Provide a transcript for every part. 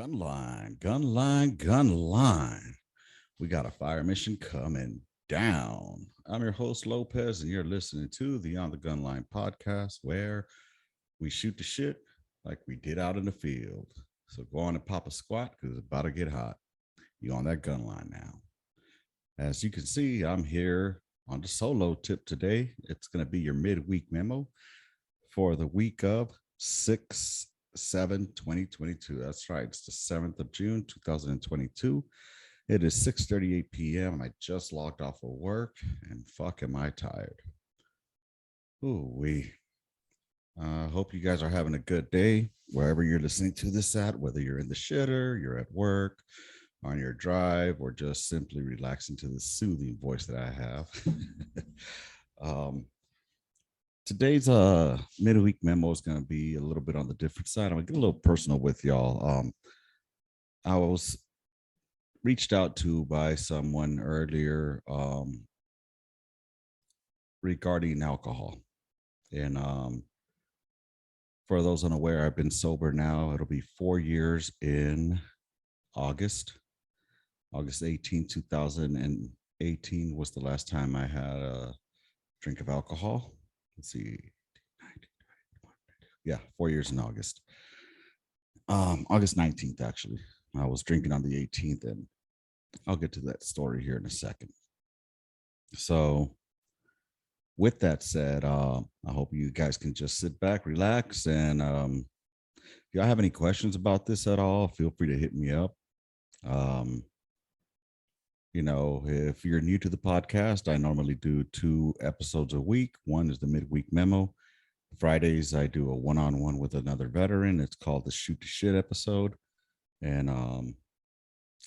Gunline. We got a fire mission coming down. I'm your host, Lopez, and you're listening to the On the Gunline podcast, where we shoot the shit like we did out in the field. So go on and pop a squat because it's about to get hot. You on that gunline now. As you can see, I'm here on the solo tip today. It's going to be your midweek memo for the week of 6/7/2022. That's right. It's the 7th of June, 2022. It is 6:38 p.m. I just logged off of work and fuck am I tired. Ooh, we hope you guys are having a good day wherever you're listening to this at, whether you're in the shitter, you're at work, on your drive, or just simply relaxing to the soothing voice that I have. um, Today's midweek memo is going to be a little bit on the different side. I'm going to get a little personal with y'all. I was reached out to by someone earlier regarding alcohol. And for those unaware, I've been sober now. It'll be 4 years in August. August 18, 2018 was the last time I had a drink of alcohol. Let's see. Yeah, 4 years in August. August 19th, actually. I was drinking on the 18th, and I'll get to that story here in a second. So, with that said, I hope you guys can just sit back, relax, and if y'all have any questions about this at all, feel free to hit me up. Um, if you're new to the podcast, I normally do 2 episodes a week. One is the midweek memo. Fridays, I do a one-on-one with another veteran. It's called the Shoot the Shit episode. And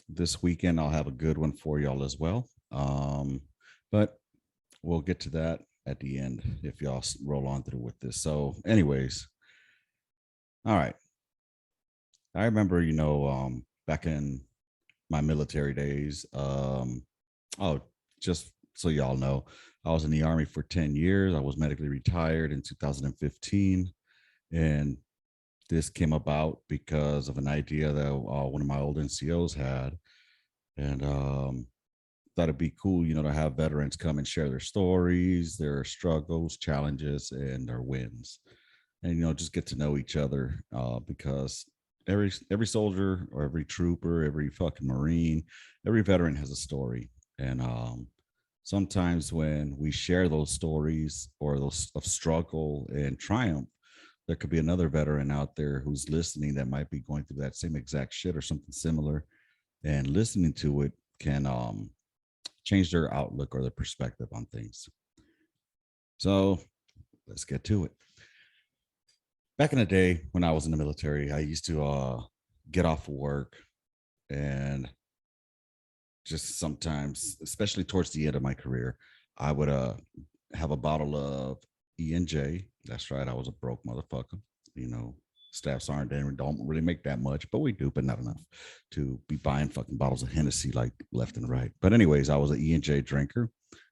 this weekend, I'll have a good one for y'all as well. But we'll get to that at the end if y'all roll on through with this. So, anyways, all right. I remember, back in my military days. Just so y'all know, I was in the Army for 10 years. I was medically retired in 2015. And this came about because of an idea that one of my old NCOs had. And thought it'd be cool, to have veterans come and share their stories, their struggles, challenges, and their wins. And, just get to know each other because every soldier or every trooper, every fucking Marine, every veteran has a story. And sometimes when we share those stories or those of struggle and triumph, there could be another veteran out there who's listening that might be going through that same exact shit or something similar. And listening to it can change their outlook or their perspective on things. So let's get to it. Back in the day when I was in the military, I used to get off of work and just sometimes, especially towards the end of my career, I would have a bottle of E&J. That's right. I was a broke motherfucker. Staff sergeant don't really make that much, but we do, but not enough to be buying fucking bottles of Hennessy like left and right. But anyways, I was an E&J drinker,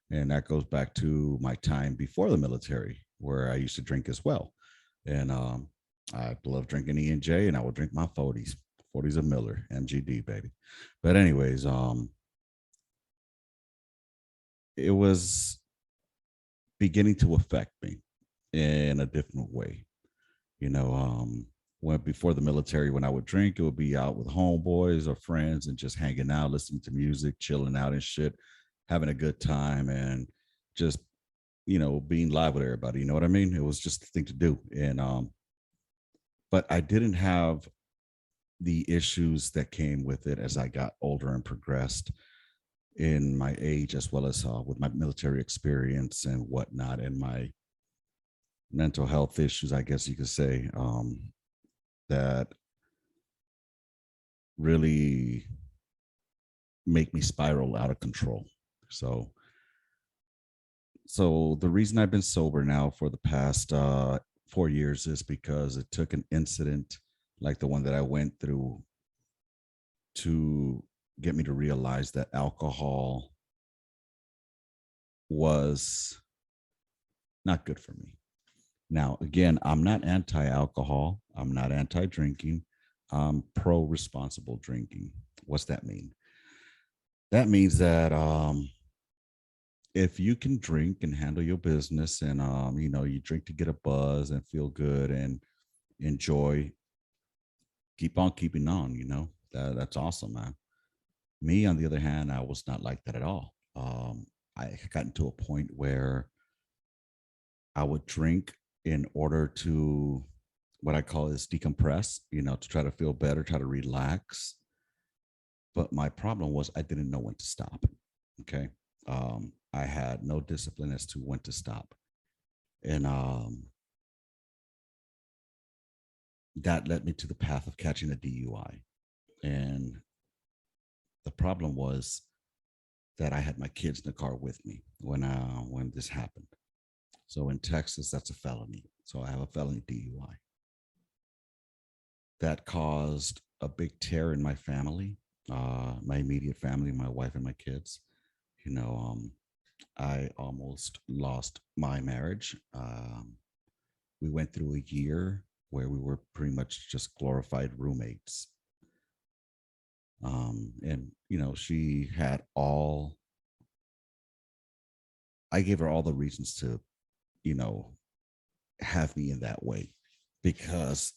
and that goes back to my time before the military where I used to drink as well. And I love drinking E&J, and I will drink my 40s of Miller, MGD, baby. But anyways, it was beginning to affect me in a different way. When before the military, when I would drink, it would be out with homeboys or friends and just hanging out, listening to music, chilling out and shit, having a good time, and just being live with everybody. You know what I mean? It was just the thing to do. And but I didn't have the issues that came with it as I got older and progressed in my age, as well as with my military experience and whatnot, and my mental health issues, I guess you could say, that really make me spiral out of control. So the reason I've been sober now for the past 4 years is because it took an incident like the one that I went through to get me to realize that alcohol was not good for me. Now, again, I'm not anti-alcohol. I'm not anti-drinking. I'm pro responsible drinking. What's that mean? That means that if you can drink and handle your business and you drink to get a buzz and feel good and enjoy, keep on keeping on, that's awesome, man. Me, on the other hand, I was not like that at all. I had gotten to a point where I would drink in order to what I call is decompress, to try to feel better, try to relax. But my problem was I didn't know when to stop. Okay. I had no discipline as to when to stop. And that led me to the path of catching a DUI. And the problem was that I had my kids in the car with me when this happened. So in Texas, that's a felony. So I have a felony DUI. That caused a big tear in my family, my immediate family, my wife and my kids. You know, I almost lost my marriage. We went through a year where we were pretty much just glorified roommates. And, she had I gave her all the reasons to, you know, have me in that way because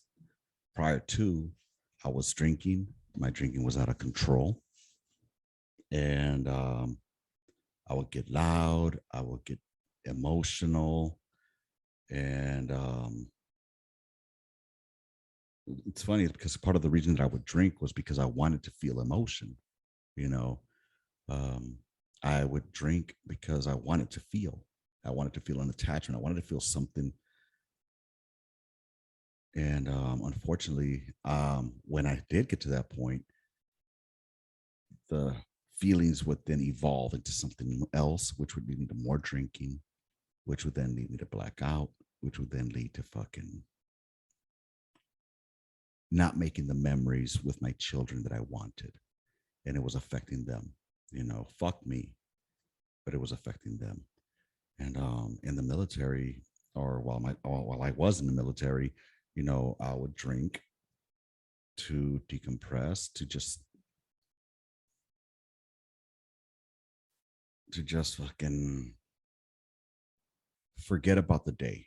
prior to I was drinking, my drinking was out of control. And I would get loud, I would get emotional. And it's funny because part of the reason that I would drink was because I wanted to feel emotion. You know, um, I would drink because I wanted to feel. I wanted to feel an attachment. I wanted to feel something. And unfortunately, when I did get to that point, the feelings would then evolve into something else, which would lead me to more drinking, which would then lead me to black out, which would then lead to fucking not making the memories with my children that I wanted. And it was affecting them. Fuck me, but it was affecting them. And in the military, or while I was in the military, I would drink to decompress, to just fucking forget about the day,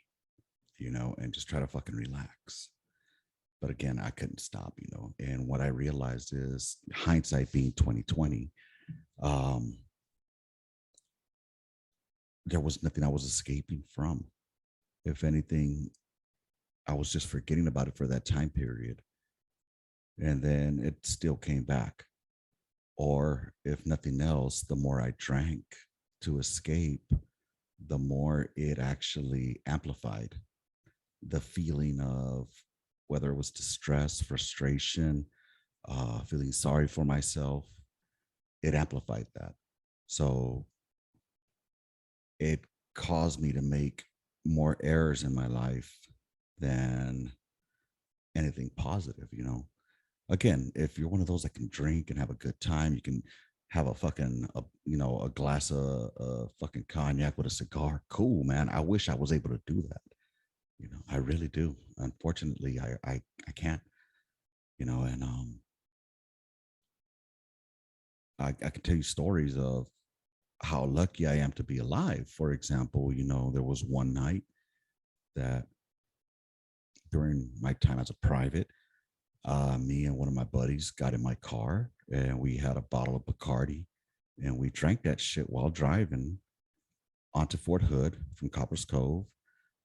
and just try to fucking relax. But again, I couldn't stop. And what I realized is hindsight being 2020, um, there was nothing I was escaping from. If anything, I was just forgetting about it for that time period. And then it still came back. Or if nothing else, the more I drank to escape, the more it actually amplified the feeling of whether it was distress, frustration, feeling sorry for myself. It amplified that. So it caused me to make more errors in my life than anything positive. Again, if you're one of those that can drink and have a good time, you can have a glass of fucking cognac with a cigar. Cool, man. I wish I was able to do that. I really do. Unfortunately, I can't. And I can tell you stories of how lucky I am to be alive. For example, there was one night that during my time as a private, me and one of my buddies got in my car and we had a bottle of Bacardi and we drank that shit while driving onto Fort Hood from Copper's Cove,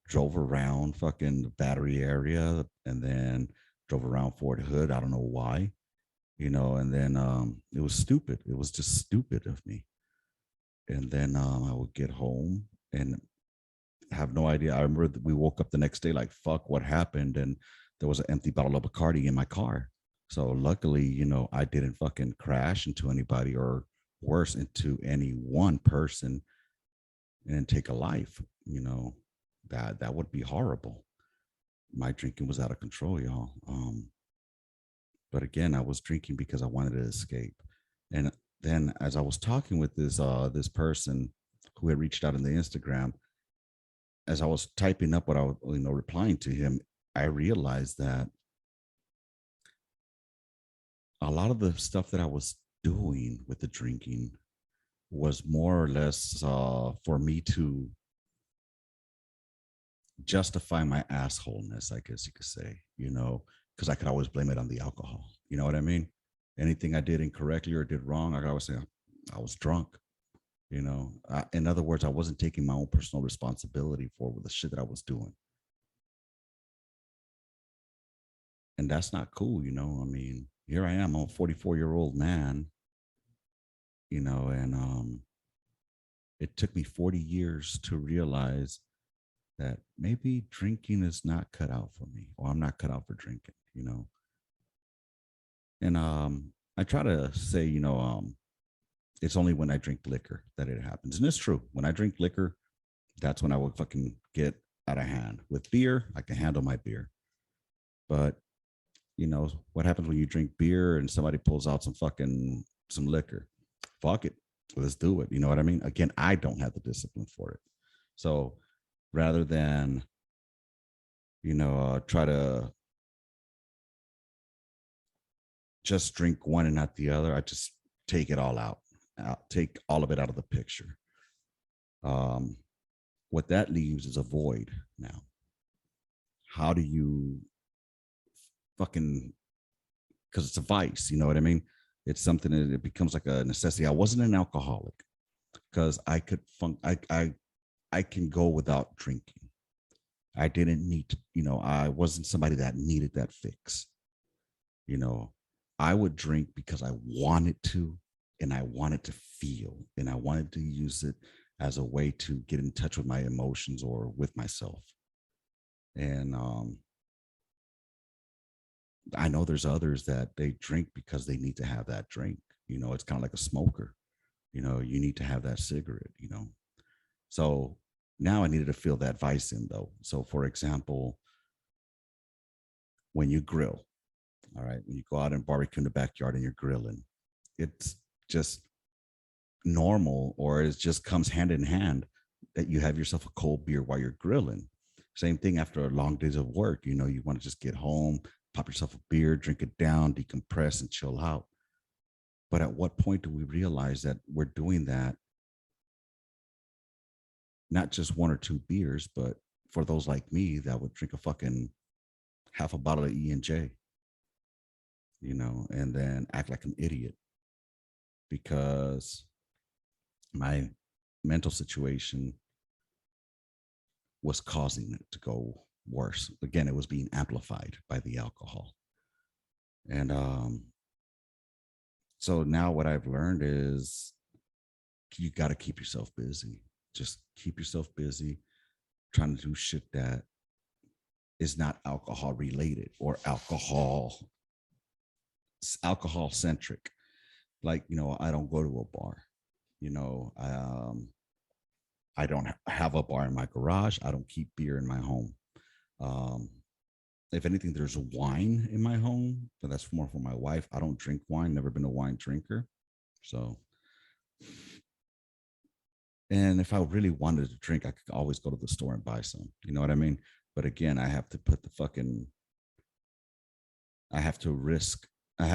drove around fucking the Battery area and then drove around Fort Hood. I don't know why, and then it was stupid. It was just stupid of me. And then I would get home and have no idea. I remember that we woke up the next day like, fuck, what happened? And there was an empty bottle of Bacardi in my car. So luckily, I didn't fucking crash into anybody or worse into any one person and take a life. That would be horrible. My drinking was out of control, y'all. But again, I was drinking because I wanted to escape. And then as I was talking with this person who had reached out in the Instagram, as I was typing up what I was, replying to him, I realized that a lot of the stuff that I was doing with the drinking was more or less for me to justify my assholeness, I guess you could say, because I could always blame it on the alcohol. You know what I mean? Anything I did incorrectly or did wrong, I could always say I was drunk. In other words, I wasn't taking my own personal responsibility for the shit that I was doing. And that's not cool. I mean, here I am, I'm a 44-year-old man, and it took me 40 years to realize that maybe drinking is not cut out for me, or I'm not cut out for drinking. And I try to say, it's only when I drink liquor that it happens. And it's true. When I drink liquor, that's when I will fucking get out of hand. With beer, I can handle my beer. But what happens when you drink beer and somebody pulls out some liquor? Fuck it. Let's do it. You know what I mean? Again, I don't have the discipline for it. So rather than, try to just drink one and not the other, I just take it all out. Take all of it out of the picture. Um, what that leaves is a void now. How do you fucking, because it's a vice, you know what I mean? It's something that it becomes like a necessity. I wasn't an alcoholic because I could I can go without drinking. I didn't need to, I wasn't somebody that needed that fix. You know, I would drink because I wanted to, and I wanted to feel, and I wanted to use it as a way to get in touch with my emotions or with myself. And I know there's others that they drink because they need to have that drink. It's kind of like a smoker. You need to have that cigarette. So now I needed to feel that vice in though. So for example, when you grill, all right, when you go out and barbecue in the backyard and you're grilling, it's just normal, or it just comes hand in hand that you have yourself a cold beer while you're grilling. Same thing after a long days of work. You want to just get home, pop yourself a beer, drink it down, decompress, and chill out. But at what point do we realize that we're doing that? Not just one or two beers, but for those like me that would drink a fucking half a bottle of E&J, and then act like an idiot because my mental situation was causing it to go worse. Again, it was being amplified by the alcohol. And so now what I've learned is you got to keep yourself busy. Just keep yourself busy trying to do shit that is not alcohol related or alcohol centric. Like, I don't go to a bar. I don't have a bar in my garage. I don't keep beer in my home. Um, if anything, there's wine in my home, but that's more for my wife. I don't drink wine, never been a wine drinker. So, and if I really wanted to drink, I could always go to the store and buy some. You know what I mean? But again, I have to I have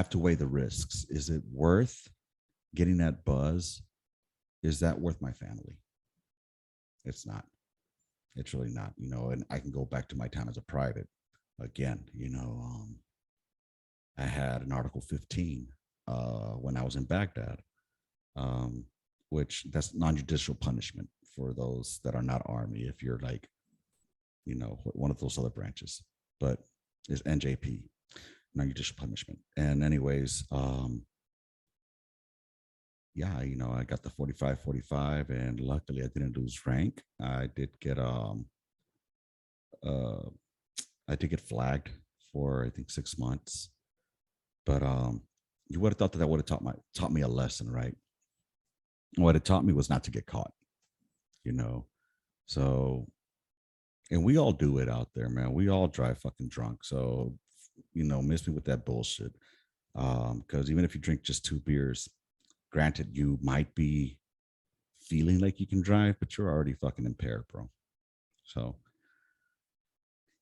to weigh the risks. Is it worth getting that buzz? Is that worth my family? It's not. It's really not, and I can go back to my time as a private again. I had an Article 15 when I was in Baghdad, which that's non-judicial punishment for those that are not Army. If you're like, one of those other branches, but is NJP, non-judicial punishment. And anyways, yeah, I got the 45, and luckily I didn't lose rank. Uh, I did get flagged for I think 6 months, but you would have thought that would have taught me a lesson, right? What it taught me was not to get caught, you know. So, and we all do it out there, man. We all drive fucking drunk. So, miss me with that bullshit. Because even if you drink just two beers, granted, you might be feeling like you can drive, but you're already fucking impaired, bro. So,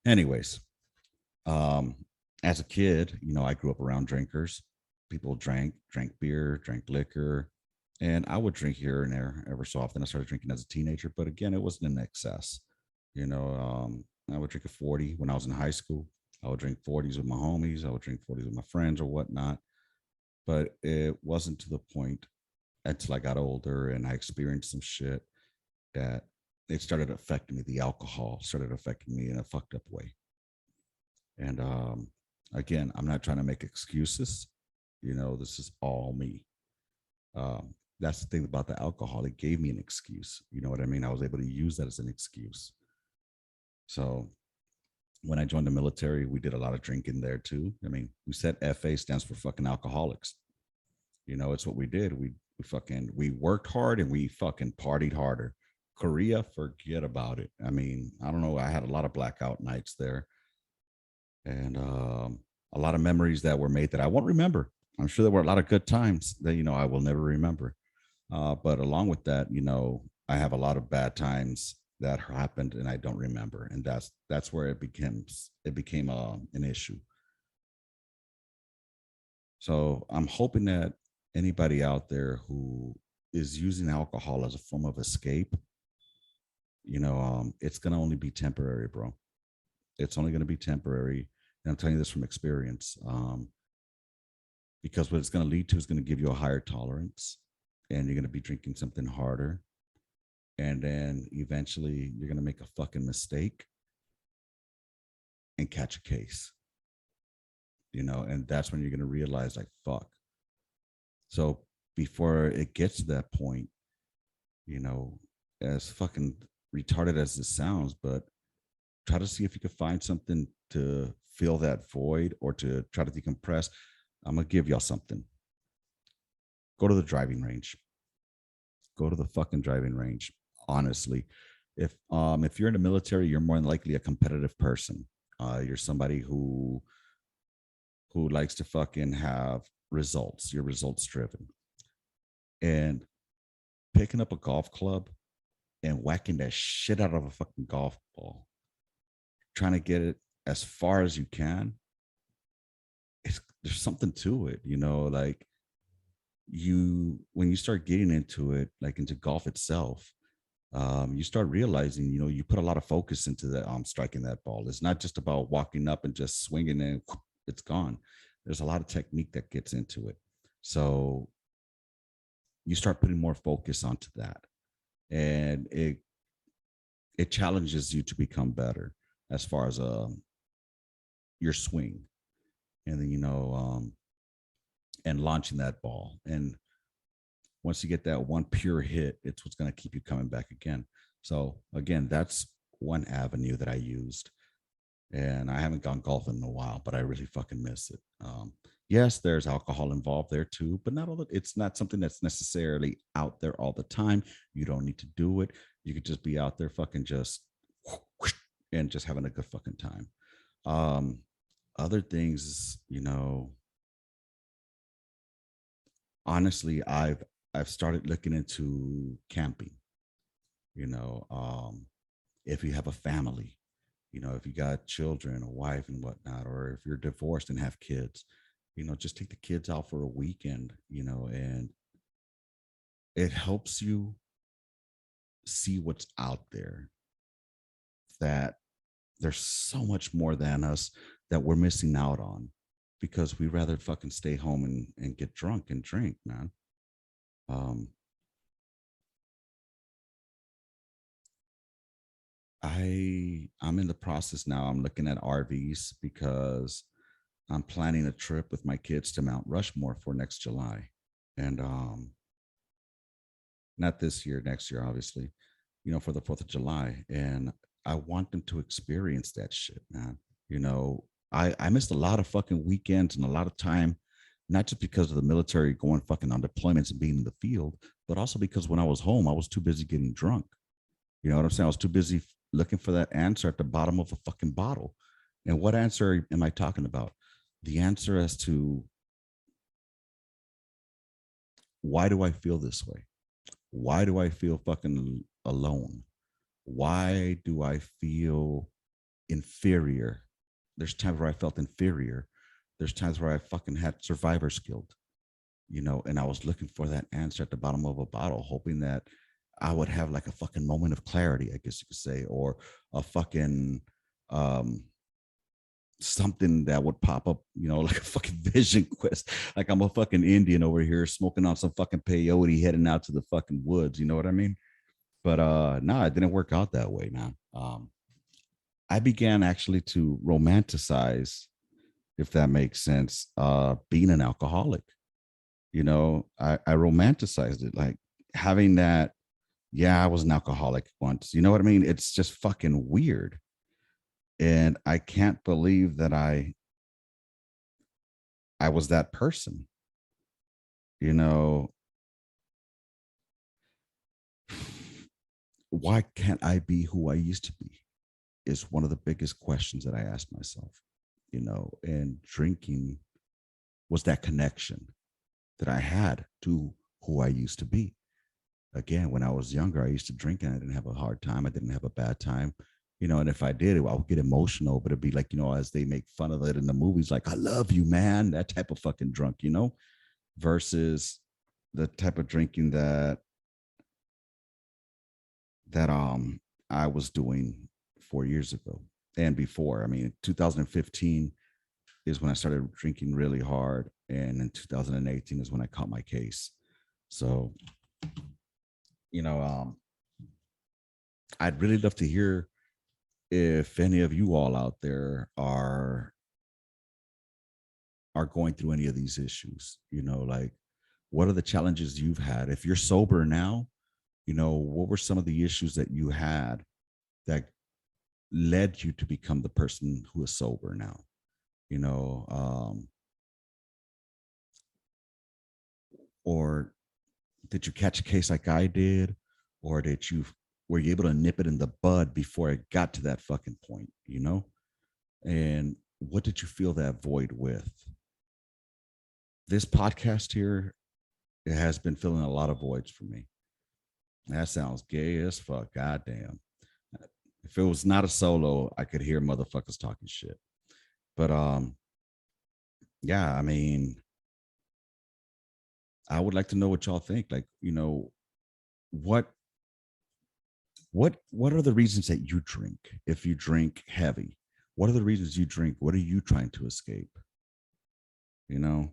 anyways, as a kid, I grew up around drinkers. People drank beer, drank liquor, and I would drink here and there ever so often. I started drinking as a teenager, but again, it wasn't in excess. You know, I would drink a 40 when I was in high school. I would drink 40s with my homies. I would drink 40s with my friends or whatnot. But it wasn't to the point until I got older and I experienced some shit that it started affecting me. The alcohol started affecting me in a fucked up way. And again, I'm not trying to make excuses. You know, this is all me. That's the thing about the alcohol. It gave me an excuse. You know what I mean? I was able to use that as an excuse. So when I joined the military, we did a lot of drinking there too. I mean, we said FA stands for fucking alcoholics. You know, it's what we did. We worked hard and we fucking partied harder. Korea, forget about it. I mean, I don't know. I had a lot of blackout nights there, and a lot of memories that were made that I won't remember. I'm sure there were a lot of good times that I will never remember. But along with that, I have a lot of bad times that happened and I don't remember, and that's where it became an issue. So I'm hoping that anybody out there who is using alcohol as a form of escape, it's gonna only be temporary, bro. It's only gonna be temporary, and I'm telling you this from experience. Because what it's gonna lead to is gonna give you a higher tolerance, and you're gonna be drinking something harder, and then eventually you're gonna make a fucking mistake and catch a case, and that's when you're gonna realize like fuck. So before it gets to that point, you know, as fucking retarded as this sounds, but try to see if you can find something to fill that void or to try to decompress. I'm gonna give y'all something. Go to the driving range. Go to the fucking driving range. Honestly, if you're in the military, you're more than likely a competitive person. You're somebody who likes to fucking have results. You're results driven, and picking up a golf club and whacking that shit out of a fucking golf ball, trying to get it as far as you can. There's something to it, like when you start getting into it, like into golf itself, you start realizing, you put a lot of focus into that striking that ball. It's not just about walking up and just swinging and it's gone. There's a lot of technique that gets into it. So you start putting more focus onto that, and it challenges you to become better as far as your swing, and then and launching that ball. And once you get that one pure hit, it's what's going to keep you coming back again. So again, that's one avenue that I used, and I haven't gone golfing in a while, but I really fucking miss it. Yes, there's alcohol involved there too, but not all the, it's not something that's necessarily out there all the time. You don't need to do it. You could just be out there fucking just and just having a good fucking time. Um, Other things, honestly, I've started looking into camping. You know, if you have a family, if you got children, a wife, and whatnot, or if you're divorced and have kids, just take the kids out for a weekend. And it helps you see what's out there. That there's so much more than us that we're missing out on because we rather fucking stay home and get drunk and drink, man. Um, I'm in the process now. I'm looking at RVs because I'm planning a trip with my kids to Mount Rushmore for next July. And not this year, next year, obviously, for the 4th of July. And I want them to experience that shit, man. I missed a lot of fucking weekends and a lot of time, not just because of the military going fucking on deployments and being in the field, but also because when I was home, I was too busy getting drunk. You know what I'm saying? I was too busy looking for that answer at the bottom of a fucking bottle. And what answer am I talking about? The answer as to why do I feel this way? Why do I feel fucking alone? Why do I feel inferior? There's times where I felt inferior There's times where I fucking had survivor's guilt, and I was looking for that answer at the bottom of a bottle, hoping that I would have like a fucking moment of clarity, I guess you could say, or a fucking um something that would pop up, like a fucking vision quest. Like I'm a fucking Indian over here smoking on some fucking peyote heading out to the fucking woods. You know what I mean? But no, it didn't work out that way, man. I began actually to romanticize, if that makes sense, being an alcoholic. I romanticized it, like having that. Yeah, I was an alcoholic once. You know what I mean? It's just fucking weird. And I can't believe that I was that person. You know, why can't I be who I used to be? Is one of the biggest questions that I asked myself, and drinking was that connection that I had to who I used to be. Again, when I was younger, I used to drink and I didn't have a hard time. I didn't have a bad time, and if I did, I would get emotional, but it'd be like, as they make fun of it in the movies, like, I love you, man, that type of fucking drunk, versus the type of drinking that I was doing 4 years ago and before. I mean, 2015 is when I started drinking really hard, and in 2018 is when I caught my case. So, you know, um, I'd really love to hear if any of you all out there are going through any of these issues. Like, what are the challenges you've had? If you're sober now, what were some of the issues that you had that led you to become the person who is sober now? you know or did you catch a case like I did, or were you able to nip it in the bud before it got to that fucking point? And what did you fill that void with? This podcast here, it has been filling a lot of voids for me. That sounds gay as fuck. Goddamn. If it was not a solo, I could hear motherfuckers talking shit. But yeah, I mean, I would like to know what y'all think. Like, what what are the reasons that you drink? If you drink heavy, what are the reasons you drink? What are you trying to escape? You know,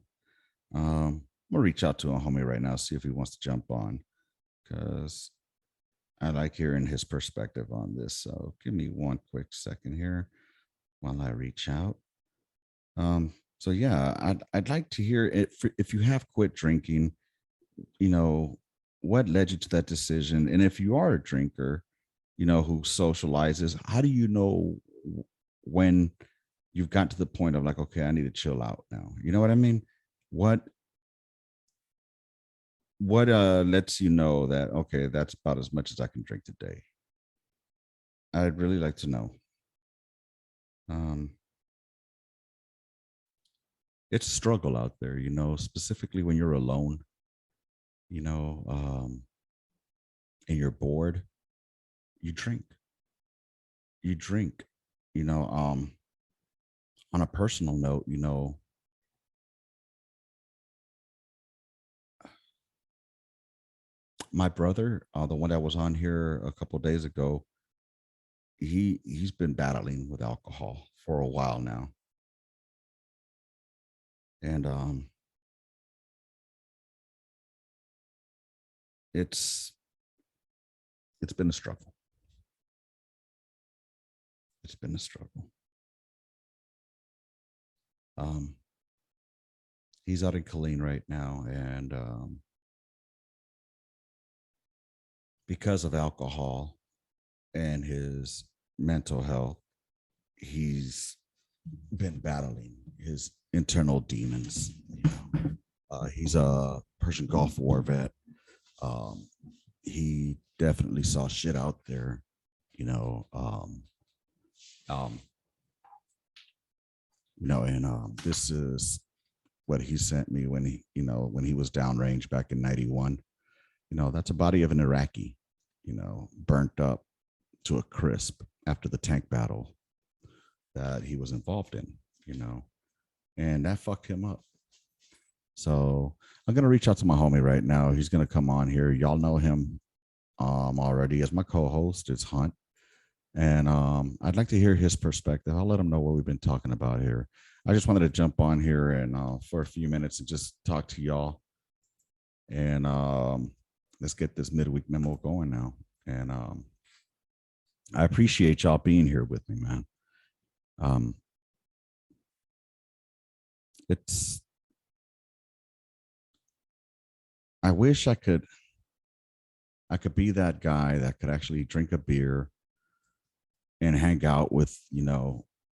I'm gonna reach out to a homie right now, see if he wants to jump on, because I like hearing his perspective on this. So give me one quick second here while I reach out. So yeah, I'd like to hear it. If you have quit drinking, you know, what led you to that decision? And if you are a drinker, who socializes, how do you know when you've got to the point of like, okay, I need to chill out now? You know what I mean? What lets you know that, okay, that's about as much as I can drink today? I'd really like to know. Um, it's a struggle out there, specifically when you're alone, you know, um, and you're bored, you drink. You drink, you know, um, on a personal note, my brother, the one that was on here a couple of days ago, he's been battling with alcohol for a while now. And it's it's been a struggle. It's been a struggle. Um, he's out in Colleen right now, and because of alcohol and his mental health, he's been battling his internal demons. He's a Persian Gulf War vet. Um, he definitely saw shit out there, you know. Um, and this is what he sent me when he was downrange back in '91. That's a body of an Iraqi, burnt up to a crisp after the tank battle that he was involved in. and that fucked him up. So I'm gonna reach out to my homie right now. He's gonna come on here. Y'all know him already as my co-host. It's Hunt, and I'd like to hear his perspective. I'll let him know what we've been talking about here. I just wanted to jump on here and for a few minutes and just talk to y'all, and let's get this midweek memo going now. And I appreciate y'all being here with me, man. It's I wish I could be that guy that could actually drink a beer and hang out with,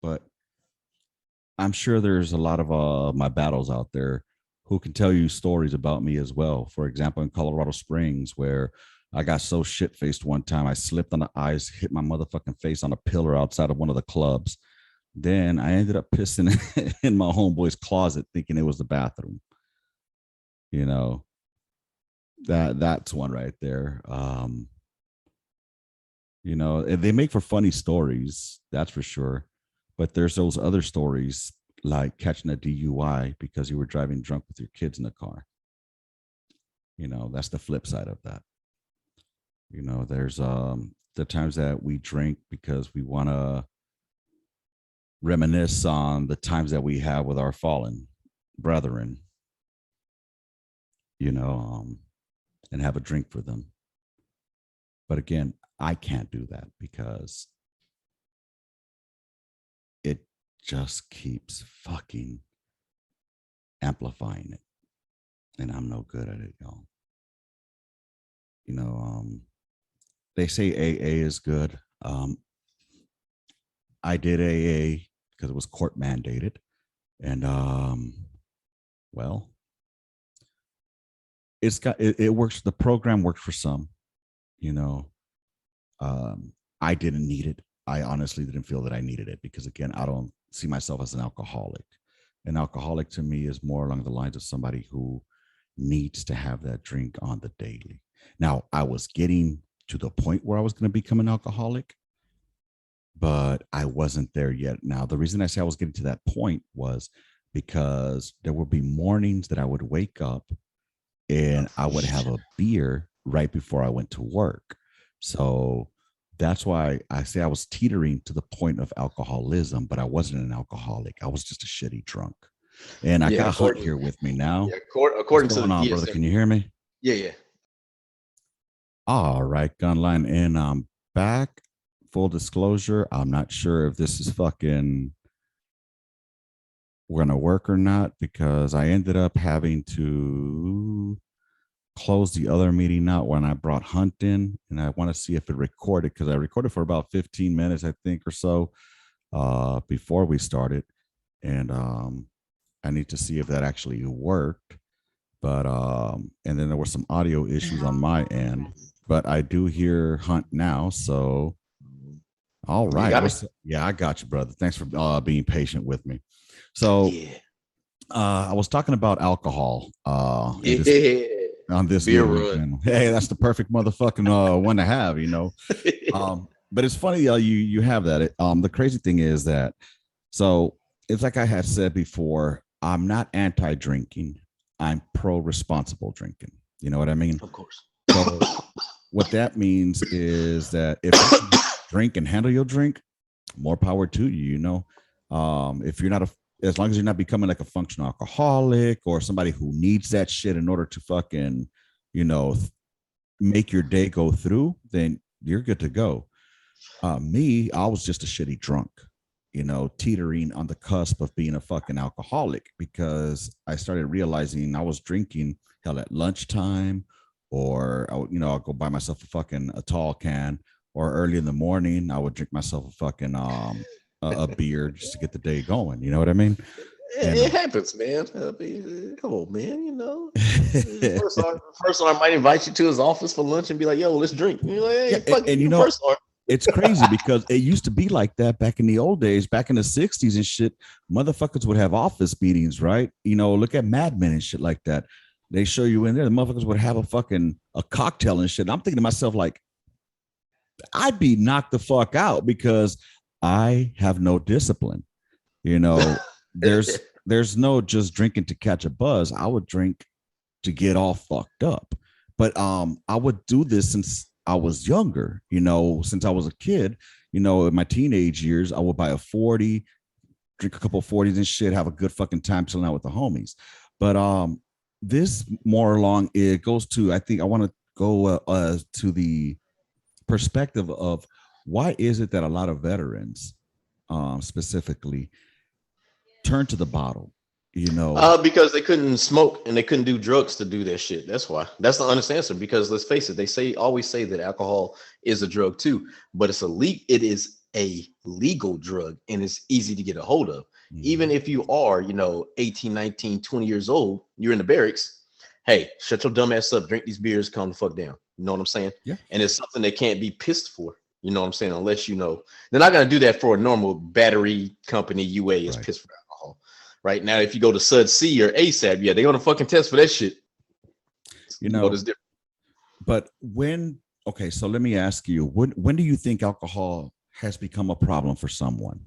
but I'm sure there's a lot of my battles out there who can tell you stories about me as well. For example, in Colorado Springs, where I got so shit faced one time, I slipped on the ice, hit my motherfucking face on a pillar outside of one of the clubs. Then I ended up pissing in my homeboy's closet, thinking it was the bathroom. You know, that's one right there. They make for funny stories, that's for sure. But there's those other stories like catching a DUI because you were driving drunk with your kids in the car. That's the flip side of that. There's the times that we drink because we want to reminisce on the times that we have with our fallen brethren, and have a drink for them. But again, I can't do that because it just keeps fucking amplifying it. And I'm no good at it, y'all. They say AA is good. I did AA because it was court mandated. And well, it works. The program worked for some, I didn't need it. I honestly didn't feel that I needed it because, again, I don't see myself as an alcoholic. An alcoholic to me is more along the lines of somebody who needs to have that drink on the daily. Now, I was getting to the point where I was going to become an alcoholic, but I wasn't there yet. Now, the reason I say I was getting to that point was because there would be mornings that I would wake up and I would have a beer right before I went to work. So that's why I say I was teetering to the point of alcoholism, but I wasn't an alcoholic. I was just a shitty drunk. And I got Hunt here with me now. Yeah, according to the brother, can you hear me? Yeah. All right, Gunline, and I'm back. Full disclosure, I'm not sure if this is fucking we're gonna work or not because I ended up having to close the other meeting out when I brought Hunt in, and I want to see if it recorded because I recorded for about 15 minutes, I think, or so before we started, and I need to see if that actually worked. But and then there were some audio issues on my end, but I do hear Hunt now, so all right. Yeah, I got you, brother. Thanks for being patient with me. So I was talking about alcohol on this beer run. Hey, that's the perfect motherfucking one to have, but it's funny you have that. The crazy thing is that, so it's like I had said before, I'm not anti-drinking. I'm pro-responsible drinking. You know what I mean? Of course. So what that means is that if you drink and handle your drink, more power to you. If you're not as long as you're not becoming like a functional alcoholic or somebody who needs that shit in order to fucking, make your day go through, then you're good to go. Me, I was just a shitty drunk, teetering on the cusp of being a fucking alcoholic because I started realizing I was drinking hell at lunchtime or, I'll go buy myself a tall can, or early in the morning, I would drink myself a fucking a beer just to get the day going. You know what I mean? It happens, man. Come on, man. First I might invite you to his office for lunch and be like, "Yo, let's drink." And you're like, "Hey, fuck it, it's crazy because it used to be like that back in the old days, back in the 60s and shit. Motherfuckers would have office meetings, right? Look at Mad Men and shit like that. They show you in there. The motherfuckers would have a cocktail and shit. And I'm thinking to myself, like, I'd be knocked the fuck out because I have no discipline. There's there's no just drinking to catch a buzz. I would drink to get all fucked up. But I would do this since I was younger, since I was a kid, in my teenage years, I would buy a 40, drink a couple of 40s and shit, have a good fucking time chilling out with the homies. But this more along, it goes to, I think I want to go to the perspective of why is it that a lot of veterans specifically turn to the bottle, because they couldn't smoke and they couldn't do drugs to do that shit. That's why. That's the honest answer. Because let's face it, they always say that alcohol is a drug too, but it is a legal drug and it's easy to get a hold of. Mm-hmm. Even if you are, 18, 19, 20 years old, you're in the barracks. Hey, shut your dumb ass up, drink these beers, calm the fuck down. You know what I'm saying? Yeah. And it's something they can't be pissed for. You know what I'm saying? Unless they're not going to do that for a normal battery company. UA is right. Pissed for alcohol. Right now, if you go to Sud C or ASAP, yeah, they're going to fucking test for that shit. It's different. But so let me ask you, when do you think alcohol has become a problem for someone?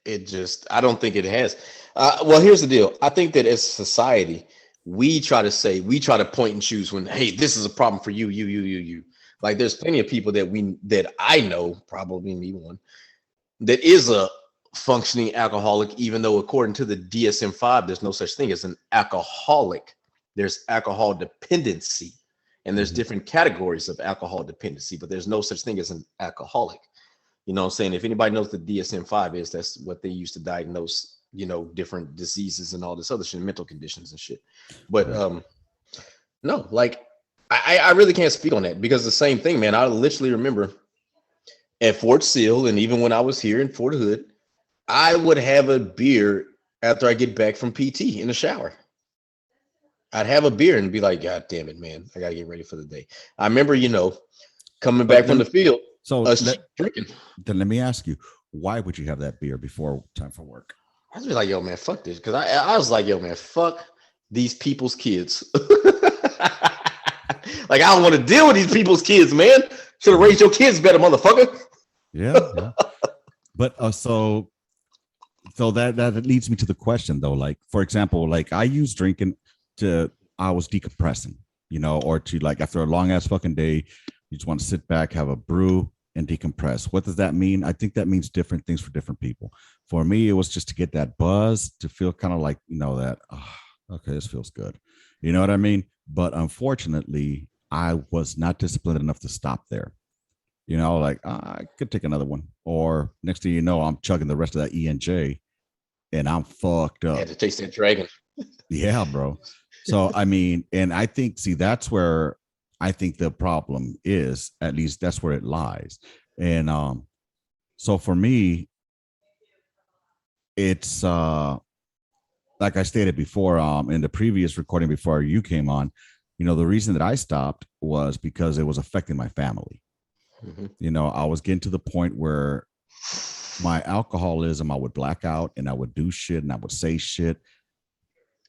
I don't think it has. Well, here's the deal. I think that as a society, we try to point and choose when, hey, this is a problem for you. Like there's plenty of people that I know, probably me one, that is a functioning alcoholic, even though according to the DSM-5, there's no such thing as an alcoholic. There's alcohol dependency, and there's different categories of alcohol dependency, but there's no such thing as an alcoholic. You know what I'm saying? If anybody knows what the DSM-5 is, that's what they used to diagnose, different diseases and all this other shit, mental conditions and shit. But no, like I really can't speak on that because the same thing, man. I literally remember at Fort Sill, and even when I was here in Fort Hood, I would have a beer after I get back from PT in the shower. I'd have a beer and be like, God damn it, man, I gotta get ready for the day. I remember, coming back from the field. So drinking. Then let me ask you, why would you have that beer before time for work? I was like, yo, man, fuck this. Because I was like, yo, man, fuck these people's kids. Like, I don't want to deal with these people's kids, man. Should have raised your kids better, motherfucker. Yeah. But so that leads me to the question, though. Like, for example, like I use drinking I was decompressing, or to like after a long ass fucking day, you just want to sit back, have a brew, and decompress. What does that mean? I think that means different things for different people. For me, it was just to get that buzz, to feel kind of like, that, okay, this feels good. You know what I mean? But unfortunately, I was not disciplined enough to stop there. Like I could take another one. Or next thing you know, I'm chugging the rest of that E&J and I'm fucked up. Yeah, to taste that dragon. Yeah, bro. So, I mean, and I think, that's where I think the problem is, at least that's where it lies. And so for me, it's like I stated before in the previous recording before you came on, the reason that I stopped was because it was affecting my family. Mm-hmm. I was getting to the point where my alcoholism, I would black out and I would do shit and I would say shit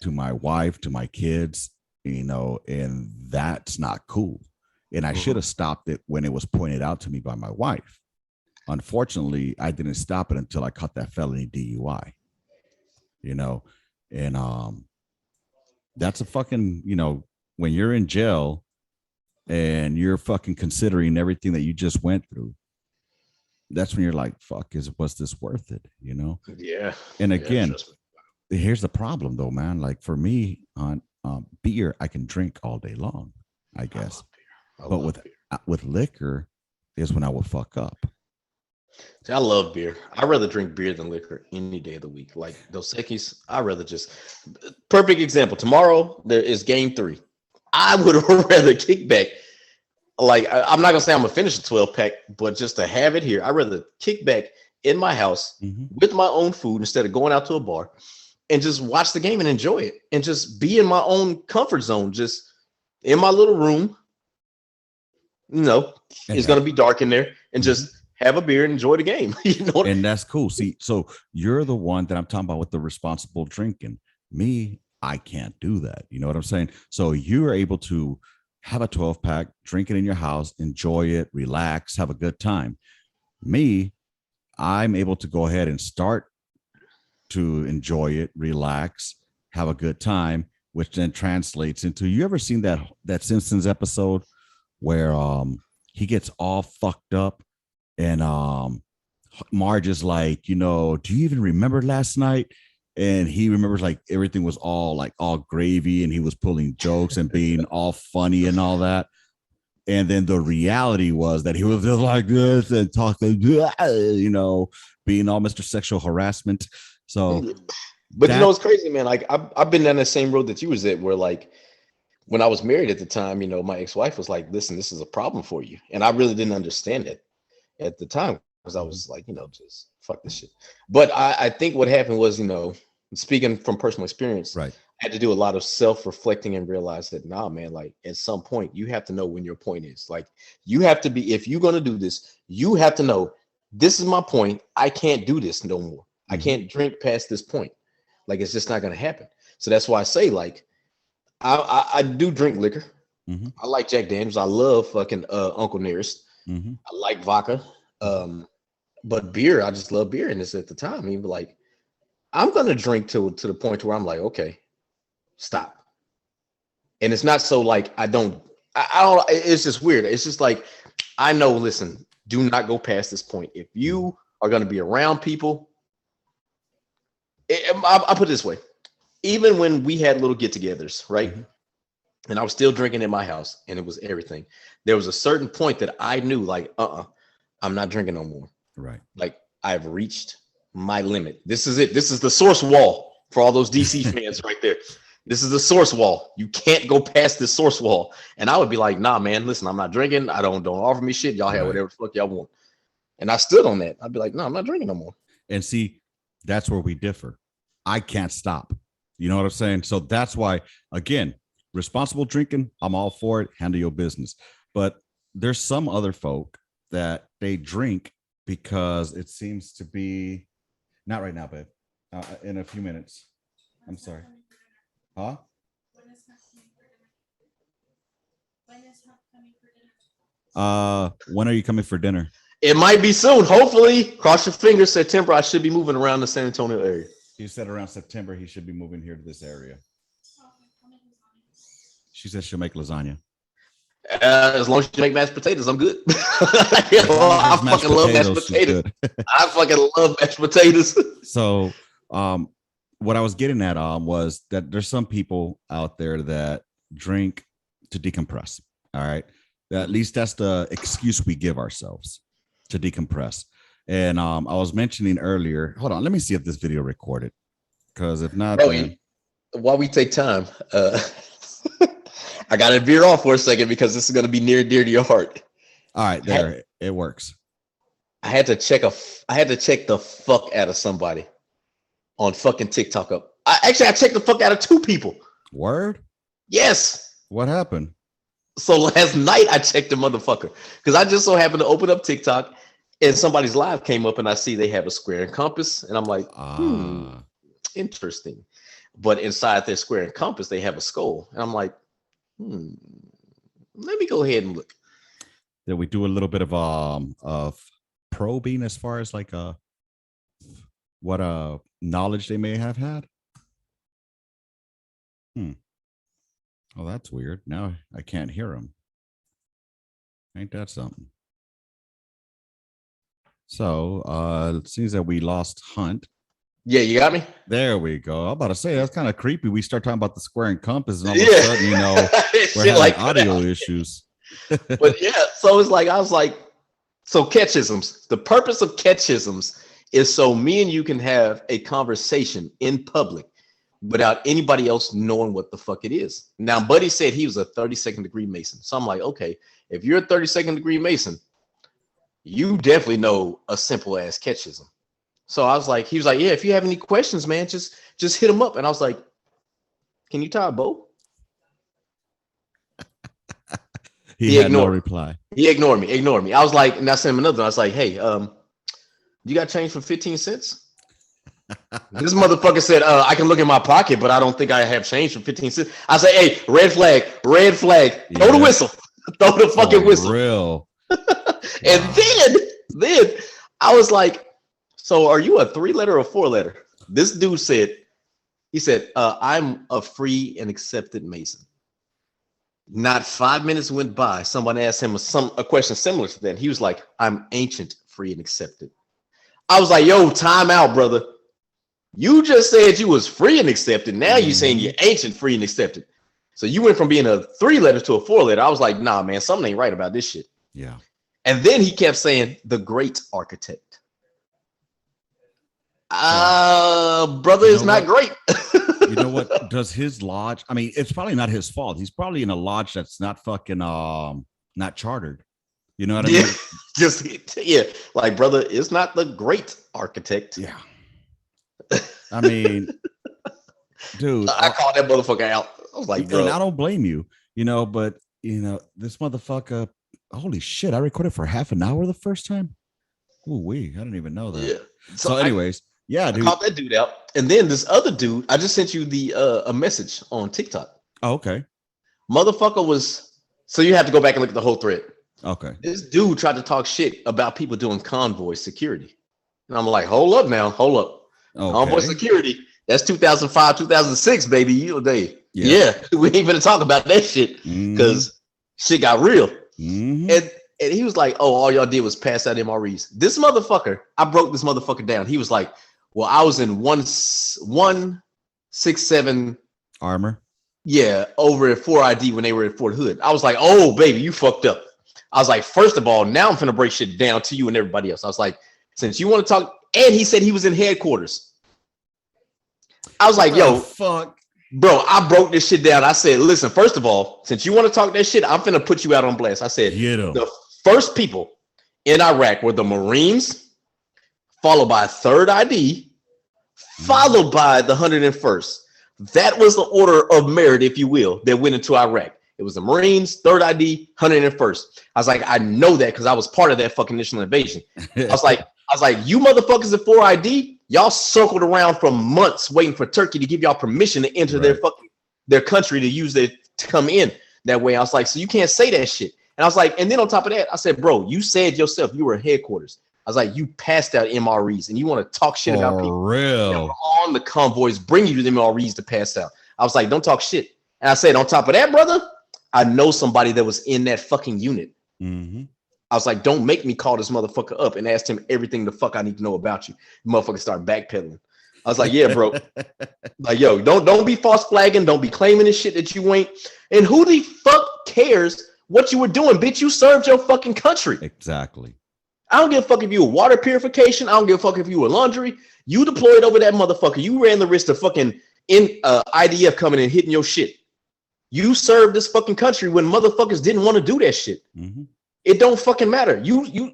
to my wife, to my kids, and that's not cool. And I should have stopped it when it was pointed out to me by my wife. Unfortunately, I didn't stop it until I caught that felony DUI, and that's a fucking, when you're in jail and you're fucking considering everything that you just went through, that's when you're like, fuck, was this worth it? Yeah. And again, here's the problem though, man. Like for me on beer, I can drink all day long, I guess. But with liquor is when I will fuck up. See, I love beer. I'd rather drink beer than liquor any day of the week. Like Dos Equis, I'd rather just perfect example. Tomorrow there is game 3. I would rather kick back. Like I'm not gonna say I'm gonna finish a 12-pack, but just to have it here, I'd rather kick back in my house with my own food instead of going out to a bar and just watch the game and enjoy it and just be in my own comfort zone, just in my little room. It's going to be dark in there and just have a beer and enjoy the game. And that's cool. See, so you're the one that I'm talking about with the responsible drinking. Me, I can't do that. You know what I'm saying? So you're able to have a 12-pack, drink it in your house, enjoy it, relax, have a good time. Me, I'm able to go ahead and start to enjoy it, relax, have a good time, which then translates into, you ever seen that Simpsons episode where he gets all fucked up and Marge is like, do you even remember last night? And he remembers like everything was all gravy and he was pulling jokes and being all funny and all that. And then the reality was that he was just like this and talking, being all Mr. Sexual Harassment. So, but it's crazy, man. Like I've been down the same road that you was at, where like when I was married at the time, my ex-wife was like, listen, this is a problem for you. And I really didn't understand it at the time, because I was like, just fuck this shit. But I think what happened was, speaking from personal experience, right, I had to do a lot of self-reflecting and realize that, nah, man, like at some point you have to know when your point is. Like you have to be, if you're going to do this, you have to know, this is my point. I can't do this no more. I can't drink past this point. Like, it's just not going to happen. So that's why I say, like, I do drink liquor. I like Jack Daniels. I love fucking Uncle Nearest. I like vodka. But beer, I just love beer. And it's at the time, even like, I'm going to drink to the point where I'm like, okay, stop. And it's not so like, I don't, it's just weird. It's just like, I know, listen, do not go past this point. If you are going to be around people, I'll put it this way. Even when we had little get-togethers, right? And I was still drinking in my house and it was everything. There was a certain point that I knew, like, I'm not drinking no more. Right. Like, I've reached my limit. This is it. This is the source wall for all those DC fans right there. This is the source wall. You can't go past this source wall. And I would be like, nah, man, listen, I'm not drinking. I don't offer me shit. Y'all have whatever the fuck y'all want. And I stood on that. I'd be like, no, I'm not drinking no more. And see, that's where we differ. I can't stop. You know what I'm saying? So that's why, again, responsible drinking, I'm all for it. Handle your business. But there's some other folk that they drink because it seems to be, not right now, babe. In a few minutes. I'm sorry. Huh? When are you coming for dinner? It might be soon. Hopefully, cross your fingers. September, I should be moving around the San Antonio area. He said around September he should be moving here to this area. She said she'll make lasagna. As long as you make mashed potatoes, I'm good. I fucking love mashed potatoes. I fucking love mashed potatoes. So, what I was getting at was that there's some people out there that drink to decompress. All right, at least that's the excuse we give ourselves, to decompress. And I was mentioning earlier, hold on, let me see if this video recorded, because if not, while we take time, I got to veer off for a second because this is going to be near and dear to your heart. All right, there it works. I had to check the fuck out of somebody on fucking TikTok. I checked the fuck out of two people. Word? Yes. What happened? So last night I checked the motherfucker because I just so happened to open up TikTok and somebody's live came up and I see they have a square and compass and I'm like, interesting. But inside their square and compass, they have a skull. And I'm like, let me go ahead and look. Did we do a little bit of probing as far as like what knowledge they may have had? Oh, that's weird. Now I can't hear them. Ain't that something? So it seems that we lost Hunt. Yeah, you got me? There we go. I'm about to say, that's kind of creepy. We start talking about the square and compass and all of a sudden, we're having like audio issues. But yeah, so it's like, I was like, so catechisms, the purpose of catechisms is so me and you can have a conversation in public without anybody else knowing what the fuck it is. Now, Buddy said he was a 32nd degree Mason. So I'm like, okay, if you're a 32nd degree Mason, you definitely know a simple ass catechism. So I was like, he was like, yeah, if you have any questions, man, just hit him up. And I was like, can you tie a bow? He had no reply. He ignored me. I was like, and I sent him another one. I was like, hey, you got change for 15 cents? This motherfucker said, I can look in my pocket, but I don't think I have change for 15 cents. I said, hey, red flag. Throw the whistle. Throw the fucking whistle. Real. And then I was like, so are you a 3-letter or 4-letter? This dude said, he said, I'm a free and accepted Mason. Not 5 minutes went by. Someone asked him a question similar to that. He was like, I'm ancient, free, and accepted. I was like, yo, time out, brother. You just said you was free and accepted. Now you're saying you're ancient, free, and accepted. So you went from being a 3-letter to a 4-letter. I was like, nah, man, something ain't right about this shit. Yeah. And then he kept saying, the great architect. Brother, is not great. You know what? Does his lodge? I mean, it's probably not his fault. He's probably in a lodge that's not fucking not chartered. You know what I mean? Just like, brother, it's not the great architect. Yeah. I mean, dude, I called that motherfucker out. I was like, bro, and I don't blame you, but this motherfucker, holy shit, I recorded for half an hour the first time. Ooh, I didn't even know that. Yeah. So anyways, I called that dude out. And then this other dude, I just sent you a message on TikTok. Oh, okay. Motherfucker was, so you have to go back and look at the whole thread. Okay. This dude tried to talk shit about people doing convoy security. And I'm like, hold up now, hold up. Okay. Convoy security, that's 2005, 2006, baby. Yeah, we ain't gonna talk about that shit because shit got real. And he was like, oh, all y'all did was pass out MREs. This motherfucker, I broke this motherfucker down. He was like, well, I was in 167 armor. Yeah, over at 4ID when they were at Fort Hood. I was like, oh, baby, you fucked up. I was like, first of all, now I'm finna break shit down to you and everybody else. I was like, since you want to talk, and he said he was in headquarters. I was like, yo, fuck. Bro, I broke this shit down. I said, listen, first of all, since you want to talk that shit, I'm finna put you out on blast. I said, the first people in Iraq were the Marines, followed by 3rd ID, followed by the 101st. That was the order of merit, if you will, that went into Iraq. It was the Marines, 3rd ID, 101st. I was like, I know that because I was part of that fucking initial invasion. I was like, you motherfuckers at 4ID, y'all circled around for months waiting for Turkey to give y'all permission to enter their country to use it to come in that way. I was like, so you can't say that shit. And I was like, and then on top of that, I said, bro, you said yourself you were at headquarters. I was like, you passed out MREs and you want to talk shit about people real that were on the convoys, bring you to the MREs to pass out. I was like, don't talk shit. And I said, on top of that, brother, I know somebody that was in that fucking unit. I was like, don't make me call this motherfucker up and ask him everything the fuck I need to know about you. The motherfucker start backpedaling. I was like, yeah, bro. Like, yo, don't be false flagging. Don't be claiming this shit that you ain't. And who the fuck cares what you were doing, bitch? You served your fucking country. Exactly. I don't give a fuck if you were water purification. I don't give a fuck if you were laundry. You deployed over that motherfucker. You ran the risk of fucking IDF coming and hitting your shit. You served this fucking country when motherfuckers didn't want to do that shit. It don't fucking matter. You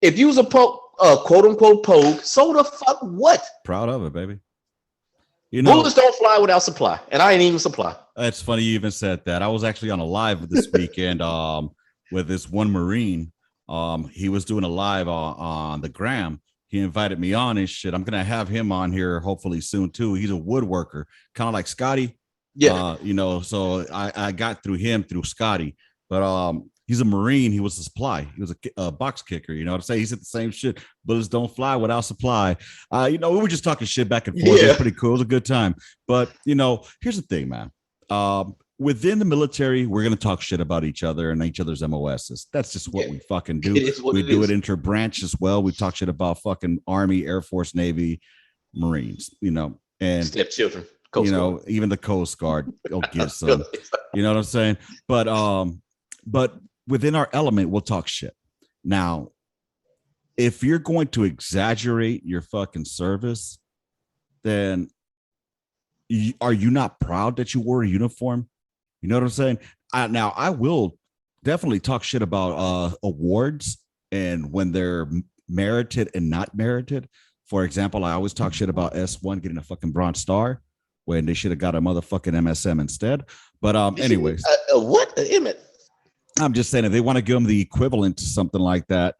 if you was a quote unquote pogue, so the fuck what? Proud of it, baby. Bullets don't fly without supply, and I ain't even supply. That's funny you even said that. I was actually on a live this weekend with this one Marine. He was doing a live on the gram. He invited me on and shit. I'm gonna have him on here hopefully soon too. He's a woodworker, kind of like Scotty. Yeah. So I got through him through Scotty, but he's a Marine. He was a supply. He was a box kicker. You know what I'm saying? He said the same shit. Bullets don't fly without supply. We were just talking shit back and forth. Yeah. It was pretty cool. It was a good time. But here's the thing, man. Within the military, we're gonna talk shit about each other and each other's MOSs. That's just what we fucking do. We do it inter-branch as well. We talk shit about fucking Army, Air Force, Navy, Marines. And stepchildren. Even the Coast Guard will give some. You know what I'm saying? But within our element, we'll talk shit. Now, if you're going to exaggerate your fucking service, then are you not proud that you wore a uniform? You know what I'm saying? Now, I will definitely talk shit about awards and when they're merited and not merited. For example, I always talk shit about S1 getting a fucking Bronze Star when they should have got a motherfucking MSM instead. But anyways. What? I'm just saying if they want to give them the equivalent to something like that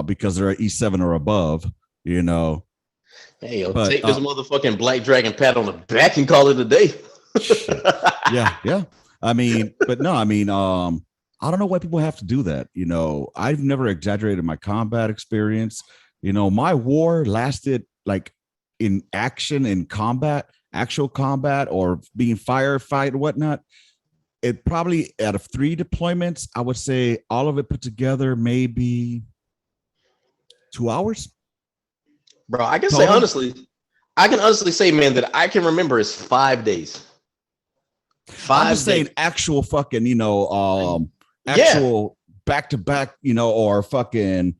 because they're at E7 or above, Hey, take this motherfucking Black Dragon pat on the back and call it a day. Yeah. I don't know why people have to do that. I've never exaggerated my combat experience. My war lasted like in action, in combat, actual combat, or being firefight or whatnot, it probably out of 3 deployments, I would say all of it put together, maybe 2 hours. Bro, I can say Total? honestly, I can honestly say, man, that I can remember is 5 days. I'm 5 just saying days. actual fucking, Yeah. actual back to back, or fucking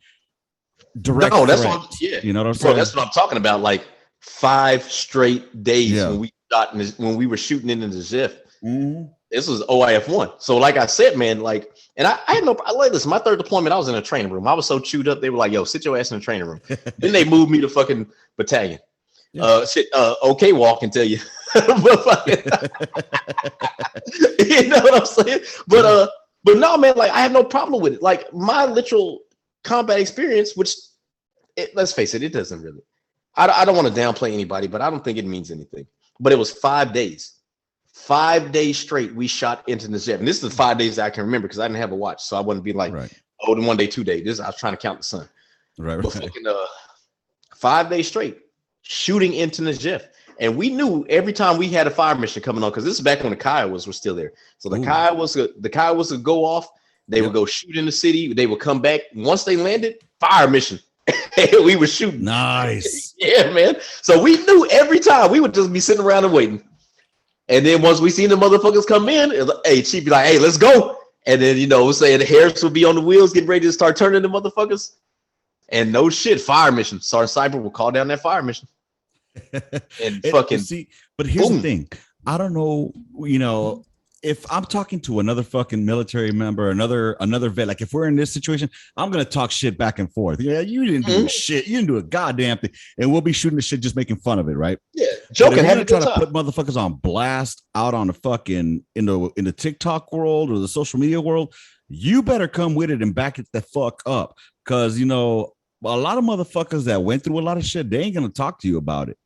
direct No, that's threat. what. Yeah, You know what I'm bro, saying? that's what I'm talking about. Like 5 straight days Yeah. when we shot when we were shooting into the Ziff. Mhm. This was OIF1. So, like I said, man, like, and I had no. I like this. My third deployment, I was in a training room. I was so chewed up. They were like, "Yo, sit your ass in the training room." Then they moved me to fucking battalion. Yeah. Shit. Okay, walk and tell you. But fucking, you know what I'm saying? But no, man. Like, I have no problem with it. Like, my literal combat experience, which, let's face it, it doesn't really. I don't want to downplay anybody, but I don't think it means anything. But it was 5 days. 5 days straight, we shot into the jet. And this is the 5 days that I can remember because I didn't have a watch. So I wouldn't be like, Right. oh, then 1 day, 2 days. I was trying to count the sun. Right. But fucking 5 days straight, shooting into the jet. And we knew every time we had a fire mission coming on, because this is back when the Kiowas were still there. So the Kiowas would go off, they would go shoot in the city, they would come back. Once they landed, fire mission. We were shooting. Nice. Yeah, man. So we knew every time we would just be sitting around and waiting. And then once we seen the motherfuckers come in, hey, she'd be like, hey, let's go. And then, saying the Harris would be on the wheels, getting ready to start turning the motherfuckers. And no shit, fire mission. Sergeant Cyber will call down that fire mission. And fucking see, but here's boom. the thing. I don't know, if I'm talking to another fucking military member, another vet, like if we're in this situation, I'm gonna talk shit back and forth. Yeah, you didn't do shit, you didn't do a goddamn thing, and we'll be shooting the shit, just making fun of it, right? Yeah, joking. Having try to put motherfuckers on blast out on the fucking in the TikTok world or the social media world. You better come with it and back it the fuck up, because a lot of motherfuckers that went through a lot of shit, they ain't gonna talk to you about it.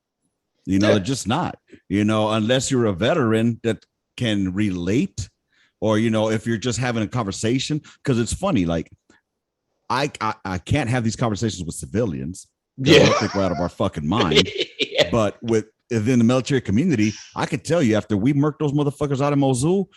They're just not. Unless you're a veteran that can relate, or if you're just having a conversation, because it's funny, like I can't have these conversations with civilians. I don't think we're out of our fucking mind. Yeah. But within the military community, I could tell you, after we murked those motherfuckers out of Mosul,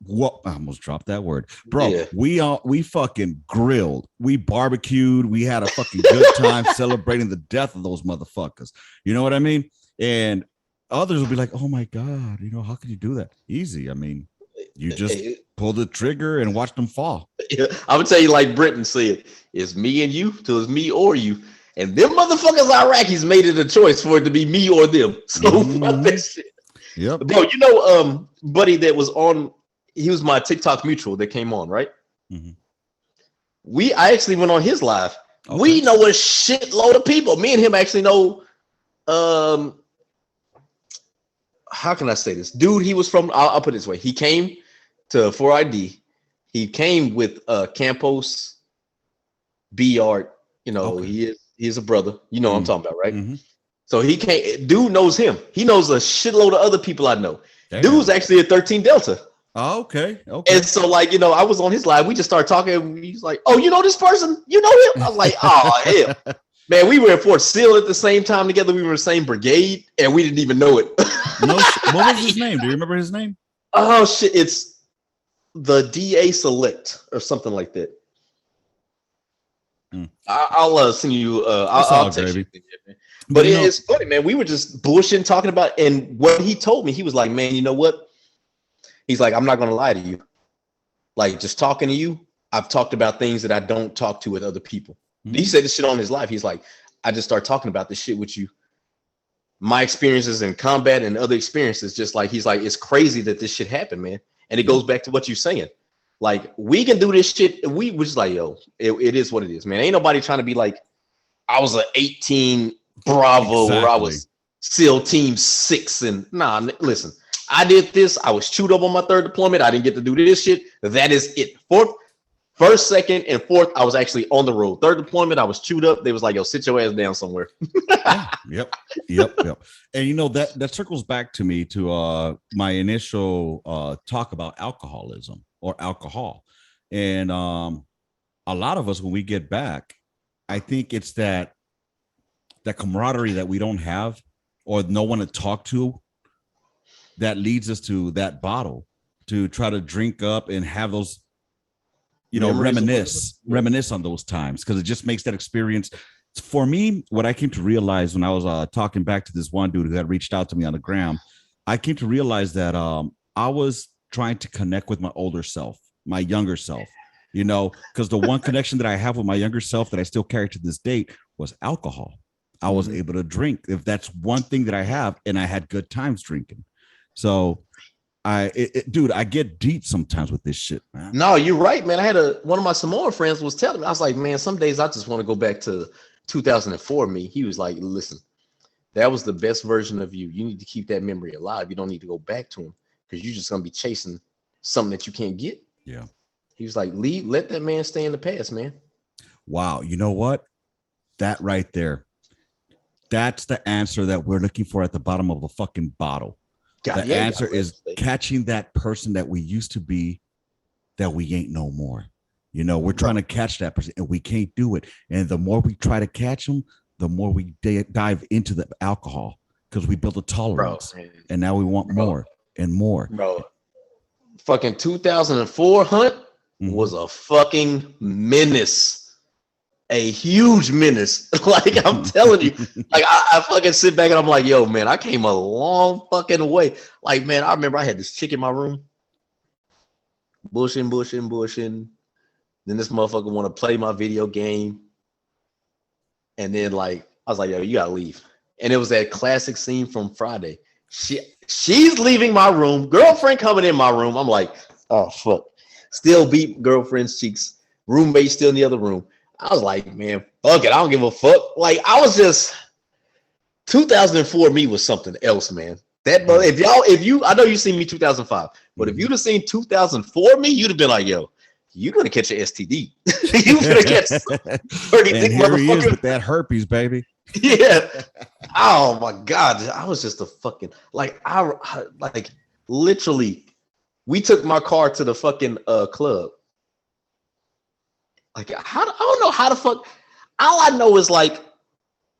what I almost dropped that word, bro. Yeah. We fucking grilled, we barbecued, we had a fucking good time celebrating the death of those motherfuckers. You know what I mean? And others will be like, oh my God, how could you do that? Easy. I mean, you just pull the trigger and watch them fall. I'm gonna tell you, like Britain said, it's me and you till it's me or you. And them motherfuckers Iraqis made it a choice for it to be me or them. So fuck that shit. Yep. Bro, buddy that was on, he was my TikTok mutual that came on, right? Mm-hmm. I actually went on his live. Okay. We know a shitload of people. Me and him actually know how can I say this? Dude, he was from, I'll put it this way. He came to 4ID. He came with Campos, B-Art. Okay. He's a brother. You know what I'm talking about, right? Mm-hmm. So he came, dude knows him. He knows a shitload of other people I know. Damn. Dude's actually a 13 Delta. Oh, okay. And so, like, I was on his live. We just started talking. He's like, oh, you know this person? You know him? I was like, oh, hell. Man, we were in Fort Sill at the same time together. We were in the same brigade, and we didn't even know it. What was his name? Do you remember his name? Oh, shit. It's the DA Select or something like that. I'll send you. I'll text you. But it's funny, man. We were just bullshitting, talking about, and what he told me, he was like, man, you know what? He's like, I'm not going to lie to you. Like, just talking to you, I've talked about things that I don't talk to with other people. He said this shit on his life. He's like, I just start talking about this shit with you. My experiences in combat and other experiences, just like, he's like, it's crazy that this shit happened, man. And it goes back to what you're saying. Like, we can do this shit. We was like, yo, it is what it is, man. Ain't nobody trying to be like, I was an 18 Bravo or I was SEAL Team 6. And listen, I did this. I was chewed up on my third deployment. I didn't get to do this shit. That is it. First, second, and fourth, I was actually on the road. Third deployment, I was chewed up. They was like, yo, sit your ass down somewhere. Yep. And that circles back to me to my initial talk about alcoholism or alcohol. And a lot of us, when we get back, I think it's that camaraderie that we don't have or no one to talk to, that leads us to that bottle to try to drink up and have those, reminisce on those times, because it just makes that experience. For me, what I came to realize when I was talking back to this one dude who had reached out to me on the gram, I came to realize that I was trying to connect with my older self, my younger self, because the one connection that I have with my younger self that I still carry to this date was alcohol. I was able to drink, if that's one thing that I have, and I had good times drinking. So dude, I get deep sometimes with this shit, man. No, you're right, man. I had one of my Samoan friends was telling me, I was like, man, some days I just want to go back to 2004 me. He was like, listen, that was the best version of you. You need to keep that memory alive. You don't need to go back to him, because you're just gonna be chasing something that you can't get. Yeah. He was like, let that man stay in the past, man. Wow. You know what? That right there. That's the answer that we're looking for at the bottom of a fucking bottle. The answer is catching that person that we used to be, that we ain't no more. We're trying to catch that person and we can't do it. And the more we try to catch them, the more we dive into the alcohol, because we build a tolerance. And now we want more and more. Bro, fucking 2004 Hunt was a fucking menace. A huge menace. Like, I'm telling you, like, I fucking sit back and I'm like, yo, man, I came a long fucking way. Like, man, I remember I had this chick in my room, bushing. Then this motherfucker want to play my video game. And then, like, I was like, yo, you gotta leave. And it was that classic scene from Friday. She's leaving my room, girlfriend coming in my room. I'm like, oh, fuck. Still beat girlfriend's cheeks, roommate still in the other room. I was like, man, fuck it. I don't give a fuck. Like, I was just 2004 me was something else, man. That, but I know you seen me 2005, but if you'd have seen 2004 me, you'd have been like, yo, you're gonna catch an STD. You're gonna catch 30 and here he is with that herpes, baby. Yeah. Oh my God. I was just a fucking I literally, we took my car to the fucking club. Like, I don't know how the fuck. All I know is, like,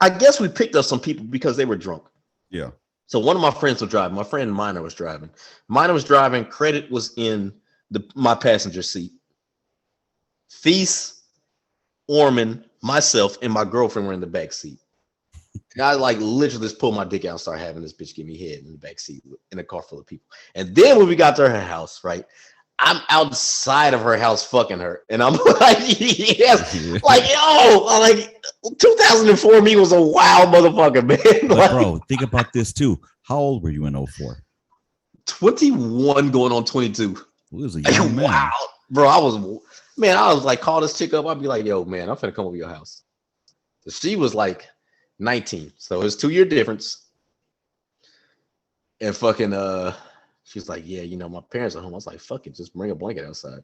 I guess we picked up some people because they were drunk. Yeah. So one of my friends was driving. My friend Minor was driving. Credit was in my passenger seat. Feast, Orman, myself, and my girlfriend were in the back seat. And I literally just pulled my dick out and started having this bitch give me head in the back seat in a car full of people. And then when we got to her house, right? I'm outside of her house fucking her. And I'm like, yes, like, yo, like 2004 me was a wild motherfucker, man. But bro, think about this too. How old were you in 04? 21 going on 22. It was a young man. Wow. Bro, I was like, call this chick up. I'd be like, yo, man, I'm finna come over your house. So she was like 19. So it's 2-year difference. And fucking, she's like, yeah, my parents are home. I was like, fuck it, just bring a blanket outside.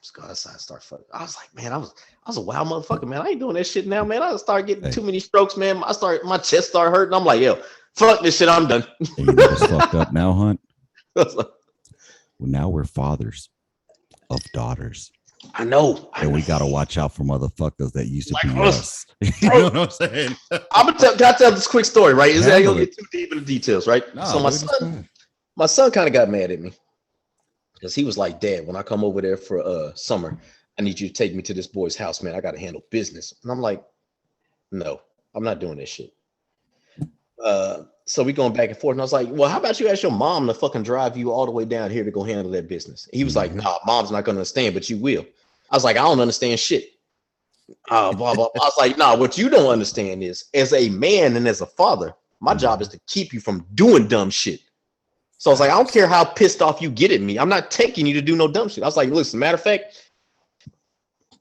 Just go outside, start fucking. I was like, man, I was a wild motherfucker, man. I ain't doing that shit now, man. I start getting too many strokes, man. My chest started hurting. I'm like, yo, fuck this shit, I'm done. Hey, you know what's fucked up now, Hunt? Well, now we're fathers of daughters. I know. And we gotta watch out for motherfuckers that used to be us. You know what I'm saying? I'm gonna tell this quick story, right? Is that gonna get too deep in the details, right? No, so my son kind of got mad at me because he was like, Dad, when I come over there for summer, I need you to take me to this boy's house, man. I gotta handle business. And I'm like, no, I'm not doing this shit. So we going back and forth. And I was like, well, how about you ask your mom to fucking drive you all the way down here to go handle that business? And he was like, nah, mom's not gonna understand, but you will. I was like, I don't understand shit. Blah, blah, blah. I was like, nah, what you don't understand is, as a man and as a father, my job is to keep you from doing dumb shit. So I was like, I don't care how pissed off you get at me. I'm not taking you to do no dumb shit. I was like, listen, matter of fact,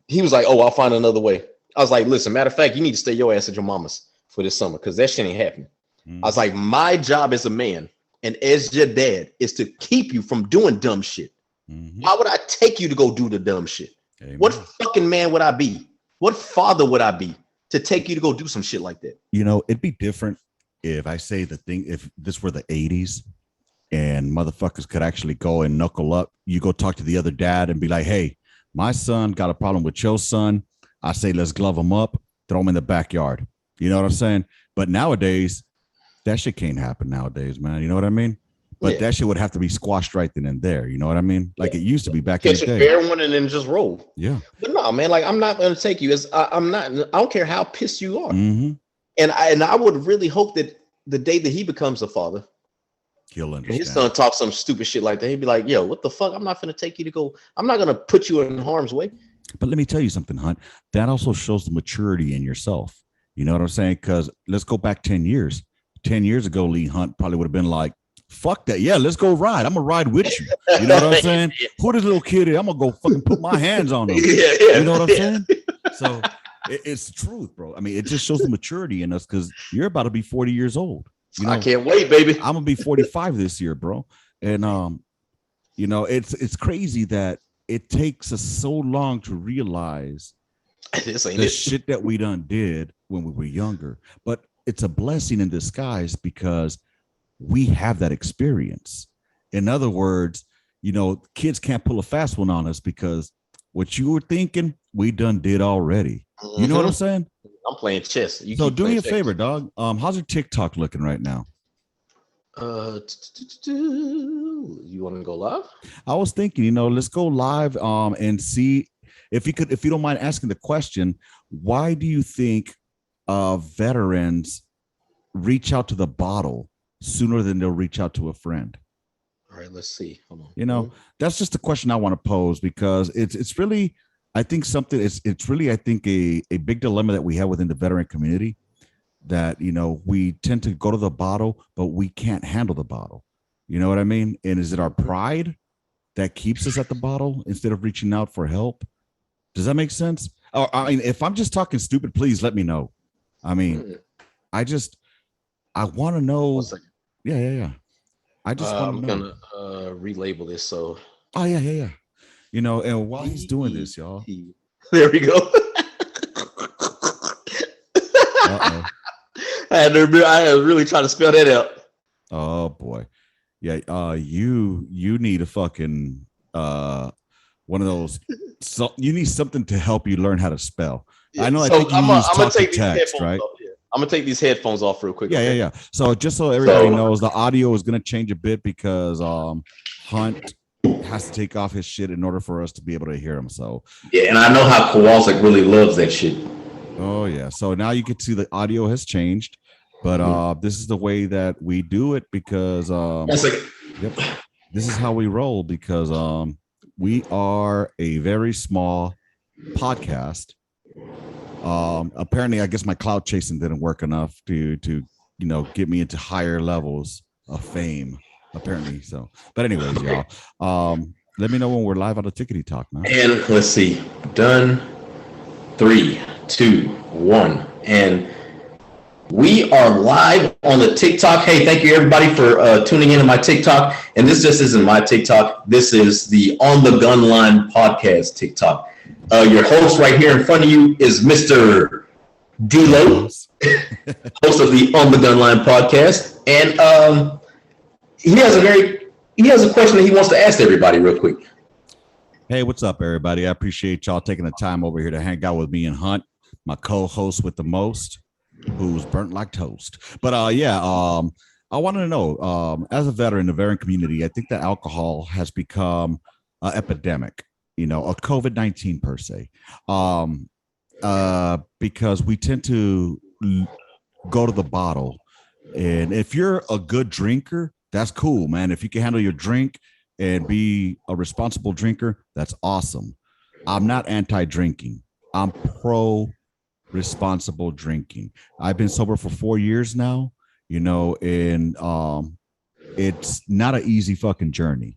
he was like, oh, I'll find another way. I was like, listen, matter of fact, you need to stay your ass at your mama's for this summer because that shit ain't happening. I was like, my job as a man and as your dad is to keep you from doing dumb shit. Why would I take you to go do the dumb shit? Amen. What fucking man would I be? What father would I be to take you to go do some shit like that? It'd be different if I say if this were the 80s and motherfuckers could actually go and knuckle up. You go talk to the other dad and be like, hey, my son got a problem with your son. I say, let's glove him up, throw him in the backyard. You know what I'm saying? But nowadays, That shit can't happen nowadays, man. You know what I mean? But that shit would have to be squashed right then and there. You know what I mean? Like it used to be back in the day. Catch a fair one and then just roll. Yeah. But no, man, like I'm not going to take you as I'm not. I don't care how pissed you are. Mm-hmm. And I would really hope that the day that he becomes a father, he'll understand. His son talk some stupid shit like that. He'd be like, "Yo, what the fuck? I'm not going to take you to go. I'm not going to put you in harm's way." But let me tell you something, Hunt. That also shows the maturity in yourself. You know what I'm saying? Because let's go back 10 years. 10 years ago, Lee Hunt probably would have been like, fuck that. Yeah, let's go ride. I'm going to ride with you. You know what I'm saying? Who this little kid is? I'm going to go fucking put my hands on him. You know what I'm saying? So it's the truth, bro. I mean, it just shows the maturity in us because you're about to be 40 years old. You know, I can't wait, baby. I'm going to be 45 this year, bro. And, you know, it's crazy that it takes us so long to realize the shit that we done did when we were younger. But it's a blessing in disguise because we have that experience. In other words, you know, kids can't pull a fast one on us because what you were thinking, we done did already. You know what I'm saying? I'm playing chess. So do me a favor, dog. How's your TikTok looking right now? You want to go live? I was thinking, you know, let's go live and see if you don't mind asking the question, why do you think veterans reach out to the bottle sooner than they'll reach out to a friend? All right, let's see. Hold on. You know, that's just the question I want to pose because it's really, I think something it's really, I think a big dilemma that we have within the veteran community that, you know, we tend to go to the bottle, but we can't handle the bottle. You know what I mean? And is it our pride that keeps us at the bottle instead of reaching out for help? Does that make sense? Or, I mean, if I'm just talking stupid, please let me know. I mean, I want to know. Yeah. I just want to know. I'm going to relabel this. So. Oh, yeah. You know, and while he's doing this, y'all. There we go. Uh-oh. I had to really try to spell that out. Oh boy. Yeah, you need a fucking one of those. So you need something to help you learn how to spell. Yeah, I know. So I think I'm gonna take these headphones right? off. Yeah. I'm gonna take these headphones off real quick. Yeah. So just so everybody knows, the audio is gonna change a bit because Hunt has to take off his shit in order for us to be able to hear him. So yeah, and I know how Kowalski really loves that shit. Oh yeah. So now you can see the audio has changed, but this is the way that we do it because this is how we roll because we are a very small podcast. Apparently, I guess my cloud chasing didn't work enough to you know get me into higher levels of fame. Apparently, so. But anyways, y'all, let me know when we're live on the Tickety Talk now. And let's see, done. 3, 2, 1, and we are live on the TikTok. Hey, thank you everybody for tuning into my TikTok. And this just isn't my TikTok. This is the On the Gunline podcast TikTok. Your host right here in front of you is Mr. D-Lo, host of the On the Gunline podcast. And he has a question that he wants to ask everybody real quick. Hey, what's up, everybody? I appreciate y'all taking the time over here to hang out with me and Hunt, my co-host with the most, who's burnt like toast. But I wanted to know, as a veteran, the veteran community, I think that alcohol has become an epidemic, you know, a COVID-19 per se, because we tend to go to the bottle. And if you're a good drinker, that's cool, man. If you can handle your drink and be a responsible drinker, that's awesome. I'm not anti-drinking. I'm pro-responsible drinking. I've been sober for 4 years now, you know, and it's not an easy fucking journey.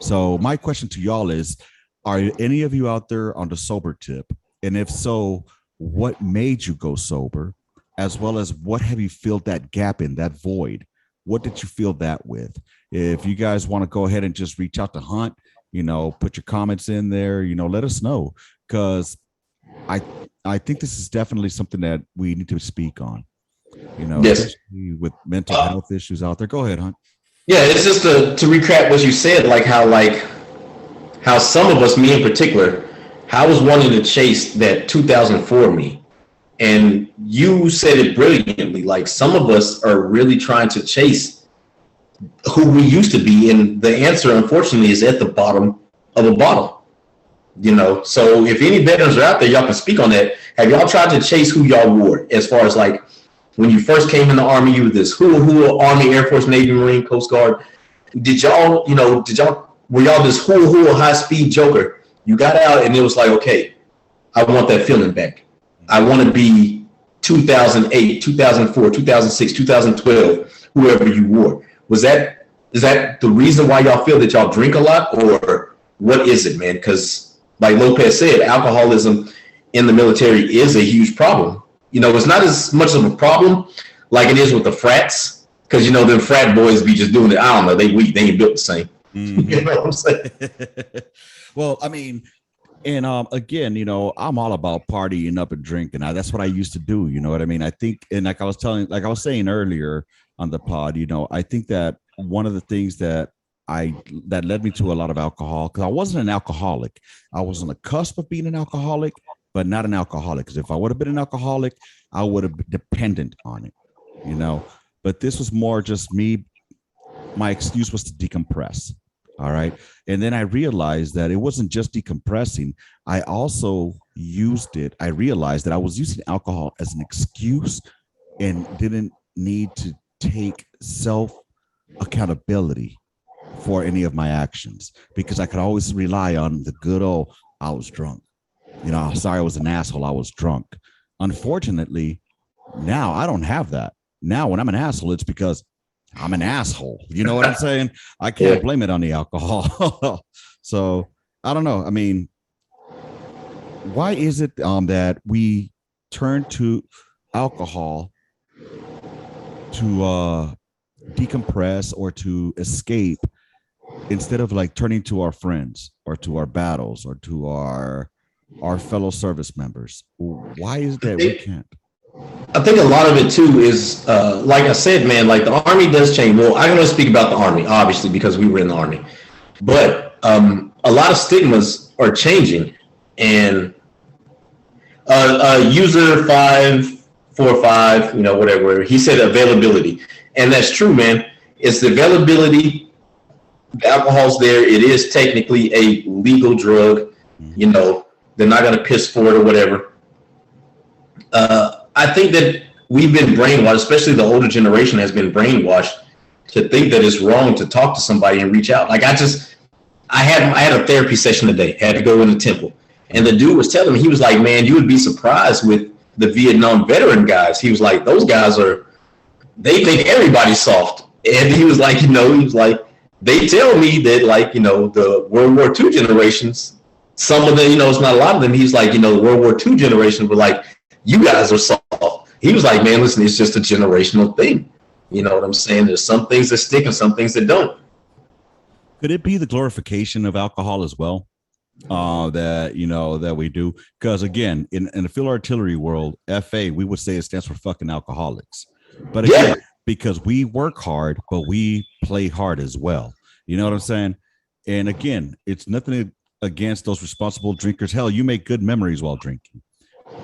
So my question to y'all is, are any of you out there on the sober tip? And if so, what made you go sober? As well as what have you filled that gap in, that void? What did you fill that with? If you guys want to go ahead and just reach out to Hunt, you know, put your comments in there, you know, let us know. Because I think this is definitely something that we need to speak on, you know, especially with mental health issues out there. Go ahead, Hunt. Yeah, it's just to recap what you said, how some of us, me in particular, I was wanting to chase that 2004 me. And you said it brilliantly. Like, some of us are really trying to chase who we used to be, and the answer, unfortunately, is at the bottom of a bottle. You know, so if any veterans are out there, y'all can speak on that. Have y'all tried to chase who y'all were? As far as like when you first came in the Army, you were this hula Army, Air Force, Navy, Marine, Coast Guard. Did y'all, were y'all this hula high speed joker? You got out and it was like, okay, I want that feeling back. I want to be 2008, 2004, 2006, 2012, whoever you were. Is that the reason why y'all feel that y'all drink a lot, or what is it, man? Because like Lopez said, alcoholism in the military is a huge problem. You know, it's not as much of a problem like it is with the frats, because, you know, them frat boys be just doing it. I don't know. They weak. They ain't built the same. Mm-hmm. You know what I'm saying? Well, I mean, and again, you know, I'm all about partying up and drinking. That's what I used to do. You know what I mean? I think, and like I was saying earlier on the pod, you know, I think that one of the things that led me to a lot of alcohol, because I wasn't an alcoholic. I was on the cusp of being an alcoholic, but not an alcoholic. Because if I would have been an alcoholic, I would have been dependent on it, you know. But this was more just me. My excuse was to decompress. All right. And then I realized that it wasn't just decompressing. I also used it. I realized that I was using alcohol as an excuse and didn't need to take self accountability for any of my actions, because I could always rely on the good old, I was drunk. You know, sorry, I was an asshole. I was drunk. Unfortunately, now I don't have that. Now, when I'm an asshole, it's because I'm an asshole. You know what I'm saying? I can't blame it on the alcohol. So I don't know. I mean, why is it that we turn to alcohol to decompress or to escape instead of like turning to our friends or to our battles or to our fellow service members? Why is it that we can't? I think a lot of it too is, like I said, man, like the Army does change. Well, I'm going to speak about the Army, obviously, because we were in the Army. But a lot of stigmas are changing. And user 545, you know, whatever, he said availability. And that's true, man. It's the availability. The alcohol's there. It is technically a legal drug. You know, they're not going to piss for it or whatever. I think that we've been brainwashed, especially the older generation has been brainwashed to think that it's wrong to talk to somebody and reach out. Like I had a therapy session today, had to go in the temple. And the dude was telling me, he was like, man, you would be surprised with the Vietnam veteran guys. He was like, those guys they think everybody's soft. And he was like, you know, they tell me that, like, you know, the World War II generations, some of them, you know, it's not a lot of them. He's like, you know, the World War II generation were like, you guys are soft. He was like, man, listen, it's just a generational thing. You know what I'm saying? There's some things that stick and some things that don't. Could it be the glorification of alcohol as well? That, you know, that we do? Because again, in the field artillery world, FA, we would say it stands for fucking alcoholics. But again, because we work hard, but we play hard as well. You know what I'm saying? And again, it's nothing against those responsible drinkers. Hell, you make good memories while drinking.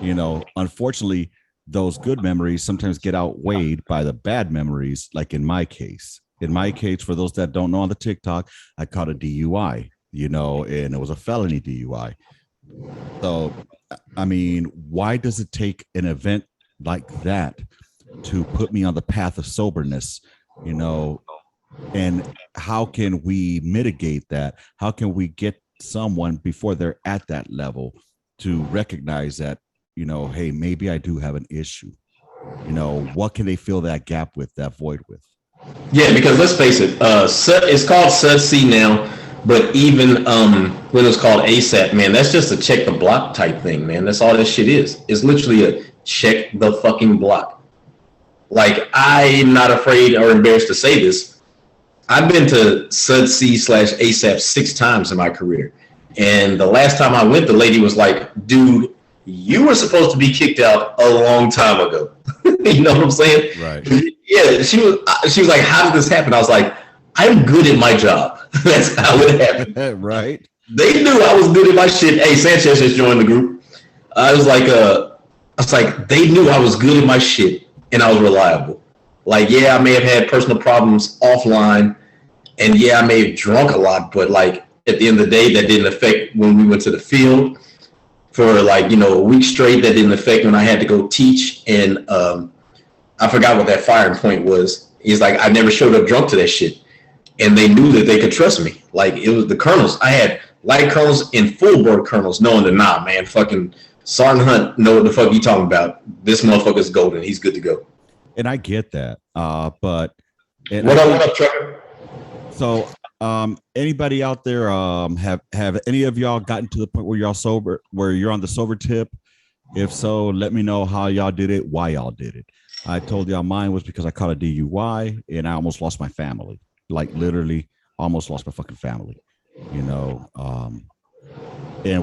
You know, unfortunately, those good memories sometimes get outweighed by the bad memories. Like in my case, for those that don't know, on the TikTok, I caught a DUI, you know, and it was a felony DUI. So, I mean, why does it take an event like that to put me on the path of soberness, you know? And how can we mitigate that? How can we get someone before they're at that level to recognize that, you know, hey, maybe I do have an issue? You know, what can they fill that gap with, that void with? Yeah, because let's face it, it's called SUDC now, but even when it was called ASAP, man, that's just a check the block type thing, man. That's all that shit is. It's literally a check the fucking block. Like, I'm not afraid or embarrassed to say this. I've been to SUDC/ASAP 6 times in my career. And the last time I went, the lady was like, dude, you were supposed to be kicked out a long time ago. You know what I'm saying? Right. Yeah, she was like, how did this happen? I was like, I'm good at my job. That's how it happened. Right. They knew I was good at my shit. Hey, Sanchez just joined the group. I was like, I was like, they knew I was good at my shit and I was reliable. Like, yeah, I may have had personal problems offline, and yeah, I may have drunk a lot, but like at the end of the day, that didn't affect when we went to the field for like, a week straight. That didn't affect when I had to go teach. And I forgot what that firing point was. He's like, I never showed up drunk to that shit. And they knew that they could trust me. Like, it was the colonels. I had light colonels and full board colonels knowing that, nah, man, fucking Sergeant Hunt know what the fuck you talking about. This motherfucker's golden. He's good to go. And I get that. But what up, Trevor? So anybody out there have any of y'all gotten to the point where y'all sober, where you're on the sober tip? If so, let me know how y'all did it, why y'all did it. I told y'all mine was because I caught a DUI and I almost lost my family. Like literally almost lost my fucking family, and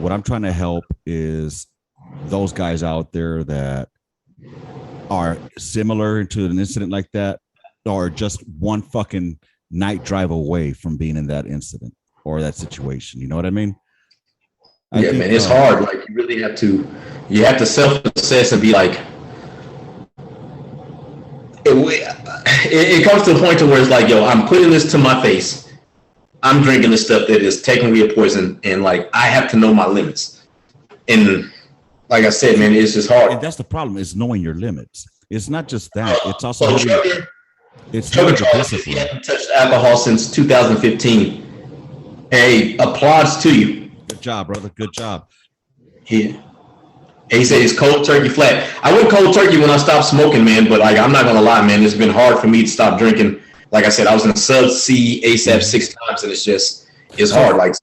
what I'm trying to help is those guys out there that are similar to an incident like that, or just one fucking night drive away from being in that incident or that situation. You know what I mean? Man, it's hard. Like, you really have to self-assess and be like, it comes to a point to where it's like, yo, I'm putting this to my face. I'm drinking this stuff that is technically a poison, and like, I have to know my limits. And like I said, man, it's just hard. And that's the problem, is knowing your limits. It's not just that. It's also Trevor discipline. Hasn't touched alcohol since 2015. Hey, applause to you. Good job, brother. Good job. Yeah. He said it's cold turkey flat. I went cold turkey when I stopped smoking, man. But like, I'm not gonna lie, man. It's been hard for me to stop drinking. Like I said, I was in sub C ASAP 6 times, and it's hard. Like,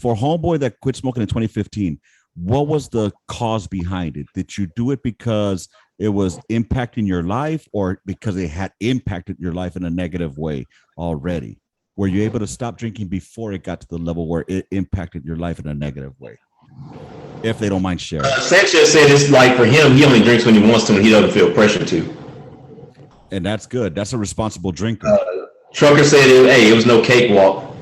for homeboy that quit smoking in 2015, what was the cause behind it? Did you do it because it was impacting your life, or because it had impacted your life in a negative way already? Were you able to stop drinking before it got to the level where it impacted your life in a negative way? If they don't mind sharing. Sanchez said it's like, for him, he only drinks when he wants to, and he doesn't feel pressure to. And that's good. That's a responsible drinker. Trucker said, it was no cakewalk.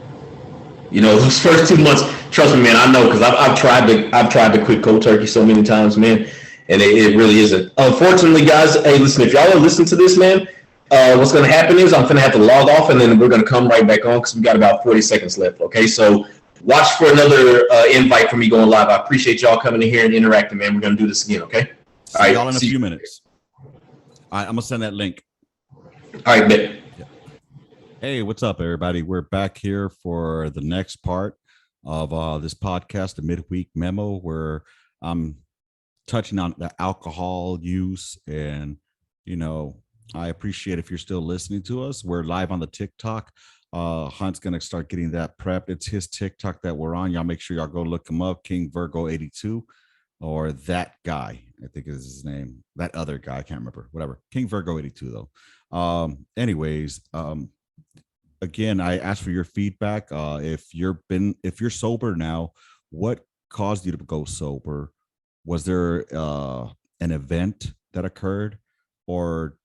Those first 2 months, trust me, man, I know, because I've tried to quit cold turkey so many times, man, and it really isn't. Unfortunately, guys, hey, listen, if y'all are listening to this, man, what's going to happen is I'm going to have to log off, and then we're going to come right back on, because we got about 40 seconds left, okay? So watch for another invite from me going live. I appreciate y'all coming in here and interacting, man. We're going to do this again, okay? All right, y'all in a few minutes. All right, I'm going to send that link. All right, bet. Hey, what's up, everybody? We're back here for the next part of this podcast, the Midweek Memo, where I'm touching on the alcohol use. And, I appreciate if you're still listening to us. We're live on the TikTok. Hunt's going to start getting that prepped. It's his TikTok that we're on. Y'all make sure y'all go look him up, King Virgo 82, or that guy, I think is his name. That other guy, I can't remember. Whatever. King Virgo 82, though. Anyways, again, I asked for your feedback. If you're sober now, what caused you to go sober? Was there an event that occurred, or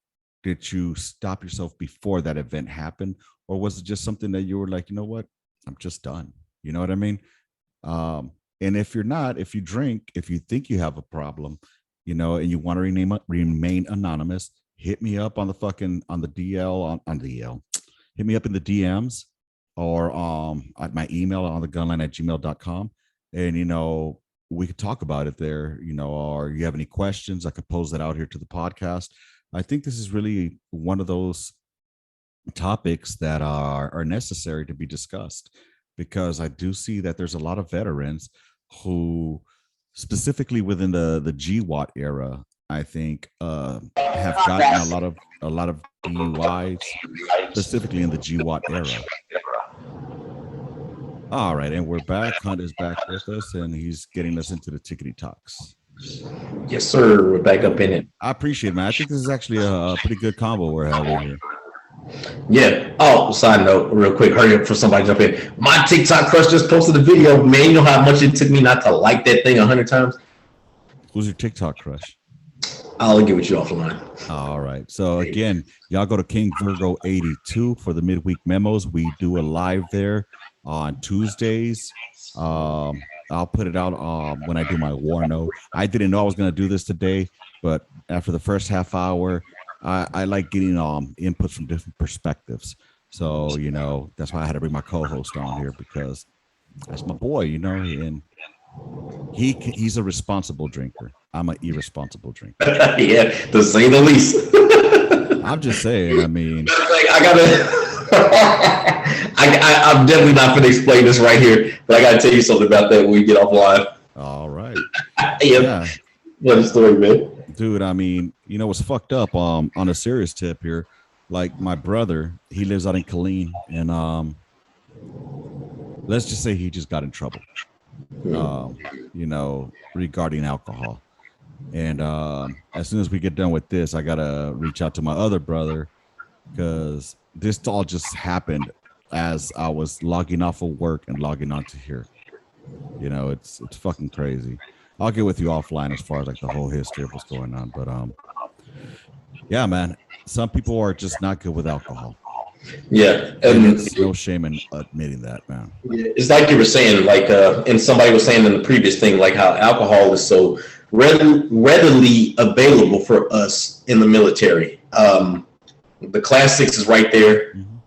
did you stop yourself before that event happened? Or was it just something that you were like, you know what, I'm just done? You know what I mean? And if you're not, if you drink, if you think you have a problem, and you want to remain anonymous, hit me up on the DL on DL. Hit me up in the DMs or at my email on the gunline@gmail.com. And, we could talk about it there, or you have any questions, I could pose that out here to the podcast. I think this is really one of those topics that are necessary to be discussed, because I do see that there's a lot of veterans who, specifically within the GWAT era, I think have gotten a lot of DUIs, specifically in the GWAT era. All right, and we're back. Hunt is back with us, and he's getting us into the tickety talks. Yes, sir. We're back up in it. I appreciate it, man. I think this is actually a pretty good combo we're having here. Yeah. Oh, side note, real quick, hurry up for somebody to jump in. My TikTok crush just posted a video. Man, you know how much it took me not to like that thing 100 times? Who's your TikTok crush? I'll get with you offline. All right. So again, y'all go to King Virgo 82 for the midweek memos. We do a live there on Tuesdays. I'll put it out when I do my Warno. I didn't know I was going to do this today, but after the first half hour, I like getting input from different perspectives. So, you know, that's why I had to bring my co-host on here, because that's my boy, you know, and he's a responsible drinker. I'm an irresponsible drinker. Yeah, to say the least. I'm just saying, I mean, like, I gotta I'm definitely not gonna explain this right here, but I gotta tell you something about that when we get offline. all right. Yeah. What a story, man. Dude, I mean, you know what's fucked up on a serious tip here, like my brother, he lives out in Killeen, and let's just say he just got in trouble, you know, regarding alcohol. And as soon as we get done with this, I gotta reach out to my other brother, because this all just happened as I was logging off of work and logging onto here. You know, it's fucking crazy. I'll get with you offline as far as like the whole history of what's going on. But yeah, man, some people are just not good with alcohol. Yeah, and it's no shame in admitting that, man. It's like you were saying, like, and somebody was saying in the previous thing, like how alcohol is so readily available for us in the military. The Class 6 is right there. Mm-hmm.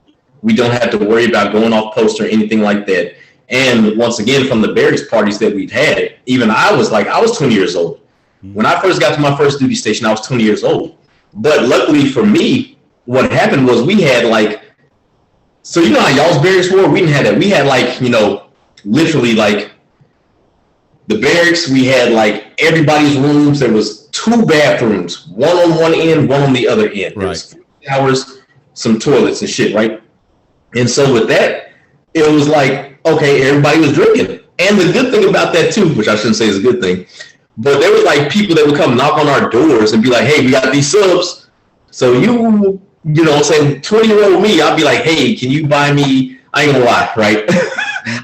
We don't have to worry about going off post or anything like that. And once again, from the barracks parties that we've had, even I was 20 years old. Mm-hmm. When I first got to my first duty station, I was 20 years old. But luckily for me, what happened was we had so you know how y'all's barracks were? We didn't have that. We had literally the barracks, we had everybody's rooms. There was 2 bathrooms, one on one end, one on the other end. Right. There was 4 showers, some toilets and shit, right? And so with that, it was okay, everybody was drinking. And the good thing about that too, which I shouldn't say is a good thing, but there was people that would come knock on our doors and be like, hey, we got these subs. So you know what I'm saying, 20-year-old me, I'd be like, hey, can you buy me, I ain't gonna lie, right?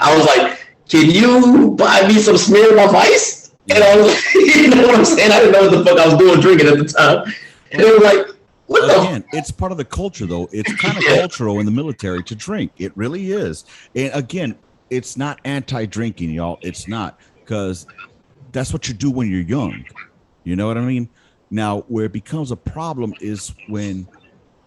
I was like, can you buy me some Smirnoff Ice? And I was like, you know what I'm saying? I didn't know what the fuck I was doing drinking at the time. And they were like, what again, it's part of the culture, though. It's kind of cultural in the military to drink. It really is. And again, it's not anti-drinking, y'all. It's not, because that's what you do when you're young. You know what I mean? Now, where it becomes a problem is when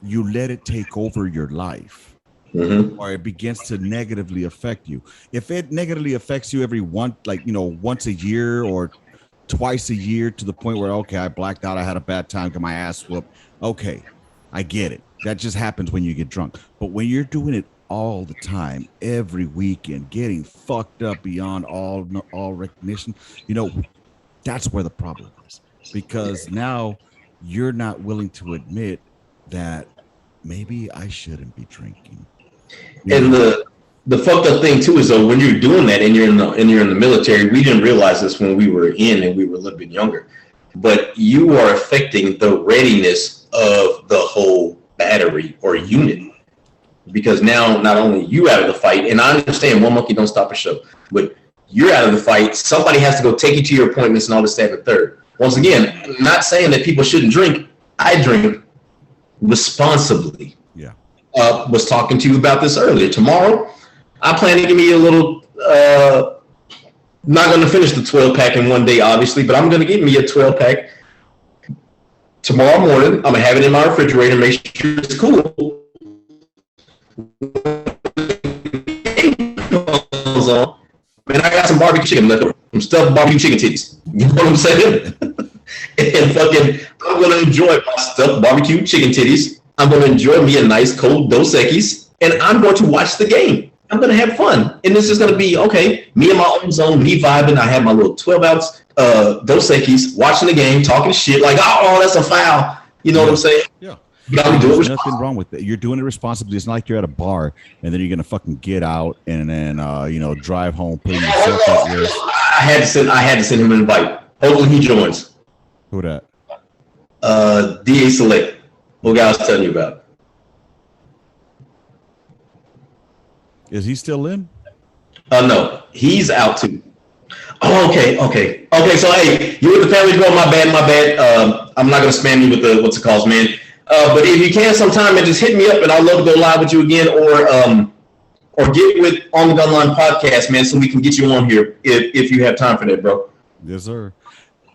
you let it take over your life, or it begins to negatively affect you. If it negatively affects you once a year or twice a year, to the point where, okay, I blacked out, I had a bad time, got my ass whooped. Okay, I get it. That just happens when you get drunk. But when you're doing it all the time, every weekend, getting fucked up beyond all recognition, you know, that's where the problem is. Because now you're not willing to admit that maybe I shouldn't be drinking. And the fucked up thing too is, though, when you're doing that and you're in the military, we didn't realize this when we were in and we were a little bit younger, but you are affecting the readiness of the whole battery or unit, because now not only you out of the fight, and I understand one monkey don't stop a show, but you're out of the fight. Somebody has to go take you to your appointments and all this, that, and the third. Once again, I'm not saying that people shouldn't drink. I drink responsibly. Yeah. Was talking to you about this earlier. Tomorrow, I plan to give me a little, not going to finish the 12-pack in one day, obviously, but I'm going to give me a 12-pack tomorrow morning. I'm going to have it in my refrigerator, make sure it's cool. Man, I got some barbecue chicken left over, some stuffed barbecue chicken titties. You know what I'm saying? And I'm going to enjoy my stuffed barbecue chicken titties. I'm going to enjoy me a nice cold Dos Equis, and I'm going to watch the game. I'm going to have fun. And this is going to be, okay, me in my own zone, me vibing. I have my little 12-ounce Dos Equis, watching the game, talking shit like, oh, that's a foul. You know what I'm saying? Yeah. There's nothing wrong with it. You're doing it responsibly. It's not like you're at a bar and then you're going to fucking get out and then, drive home, putting yourself at risk. I had to send him an invite. Hopefully he joins. Who that? DA Select. What guy I was telling you about? Is he still in? No, he's out too. Oh, okay. So hey, you with the family girl? My bad. I'm not gonna spam you with the what's it called, man. But if you can sometime, and just hit me up, and I'd love to go live with you again. Or or get with on the Gunline podcast, man, so we can get you on here if you have time for that, bro. Yes, sir.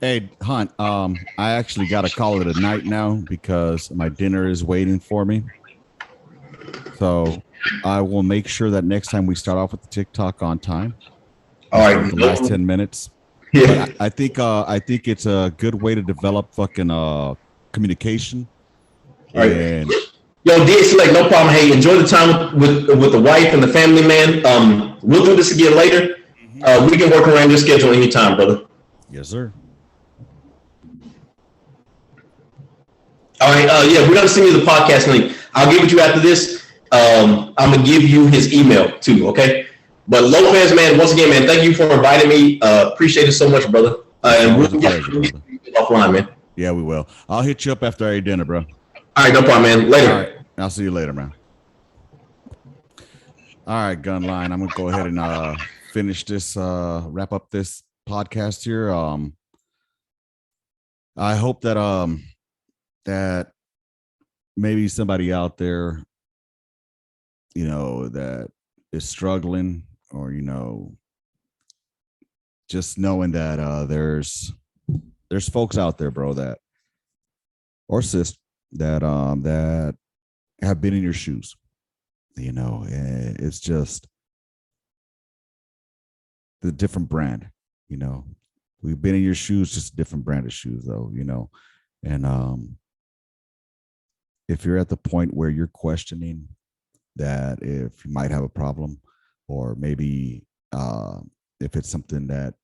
Hey, Hunt, I actually got to call it a night now because my dinner is waiting for me. So I will make sure that next time we start off with the TikTok on time. All right. The last 10 minutes. Yeah. But I think it's a good way to develop fucking communication. All right. And yo, D Select, no problem. Hey, enjoy the time with the wife and the family, man. We'll do this again later. We can work around your schedule anytime, brother. Yes, sir. All right. Yeah, we're gonna send you the podcast link. I'll give it to you after this. I'm gonna give you his email too. Okay. But Lopez, man, once again, man, thank you for inviting me. Appreciate it so much, brother. And we'll get offline, man. Yeah, we will. I'll hit you up after I eat dinner, bro. All right, no problem, man. Later. All right. I'll see you later, man. All right, Gunline. I'm gonna go ahead and finish this, wrap up this podcast here. I hope that that maybe somebody out there, that is struggling, or just knowing that there's folks out there, bro, that or sis that have been in your shoes. It's just the different brand. We've been in your shoes, just a different brand of shoes, though. And if you're at the point where you're questioning that if you might have a problem, or maybe if it's something that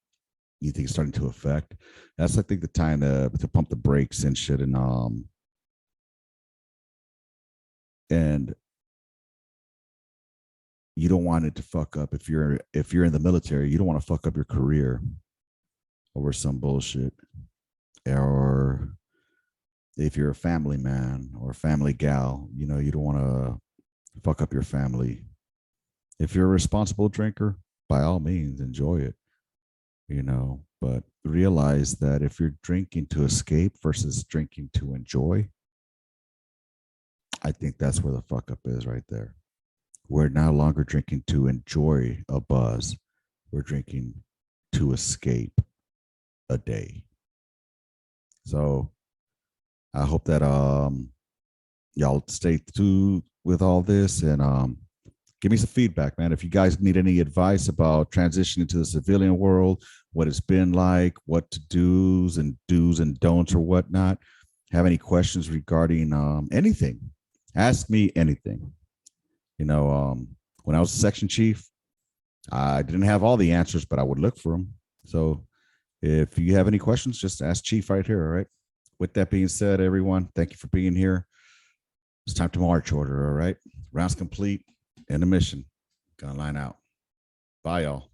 you think is starting to affect, that's I think the time to pump the brakes and shit. And you don't want it to fuck up. If you're in the military, you don't want to fuck up your career over some bullshit. Or if you're a family man or a family gal, you don't want to fuck up your family. If you're a responsible drinker, by all means, enjoy it, but realize that if you're drinking to escape versus drinking to enjoy, I think that's where the fuck up is right there. We're no longer drinking to enjoy a buzz. We're drinking to escape a day. So I hope that y'all stay tuned with all this, and give me some feedback, man. If you guys need any advice about transitioning to the civilian world, what it's been like, what to do's and don'ts or whatnot, have any questions regarding anything, ask me anything. When I was a section chief, I didn't have all the answers, but I would look for them. So if you have any questions, just ask Chief right here. All right. With that being said, everyone, thank you for being here. It's time to march order. All right. Rounds complete. End of mission. Gunline out. Bye, y'all.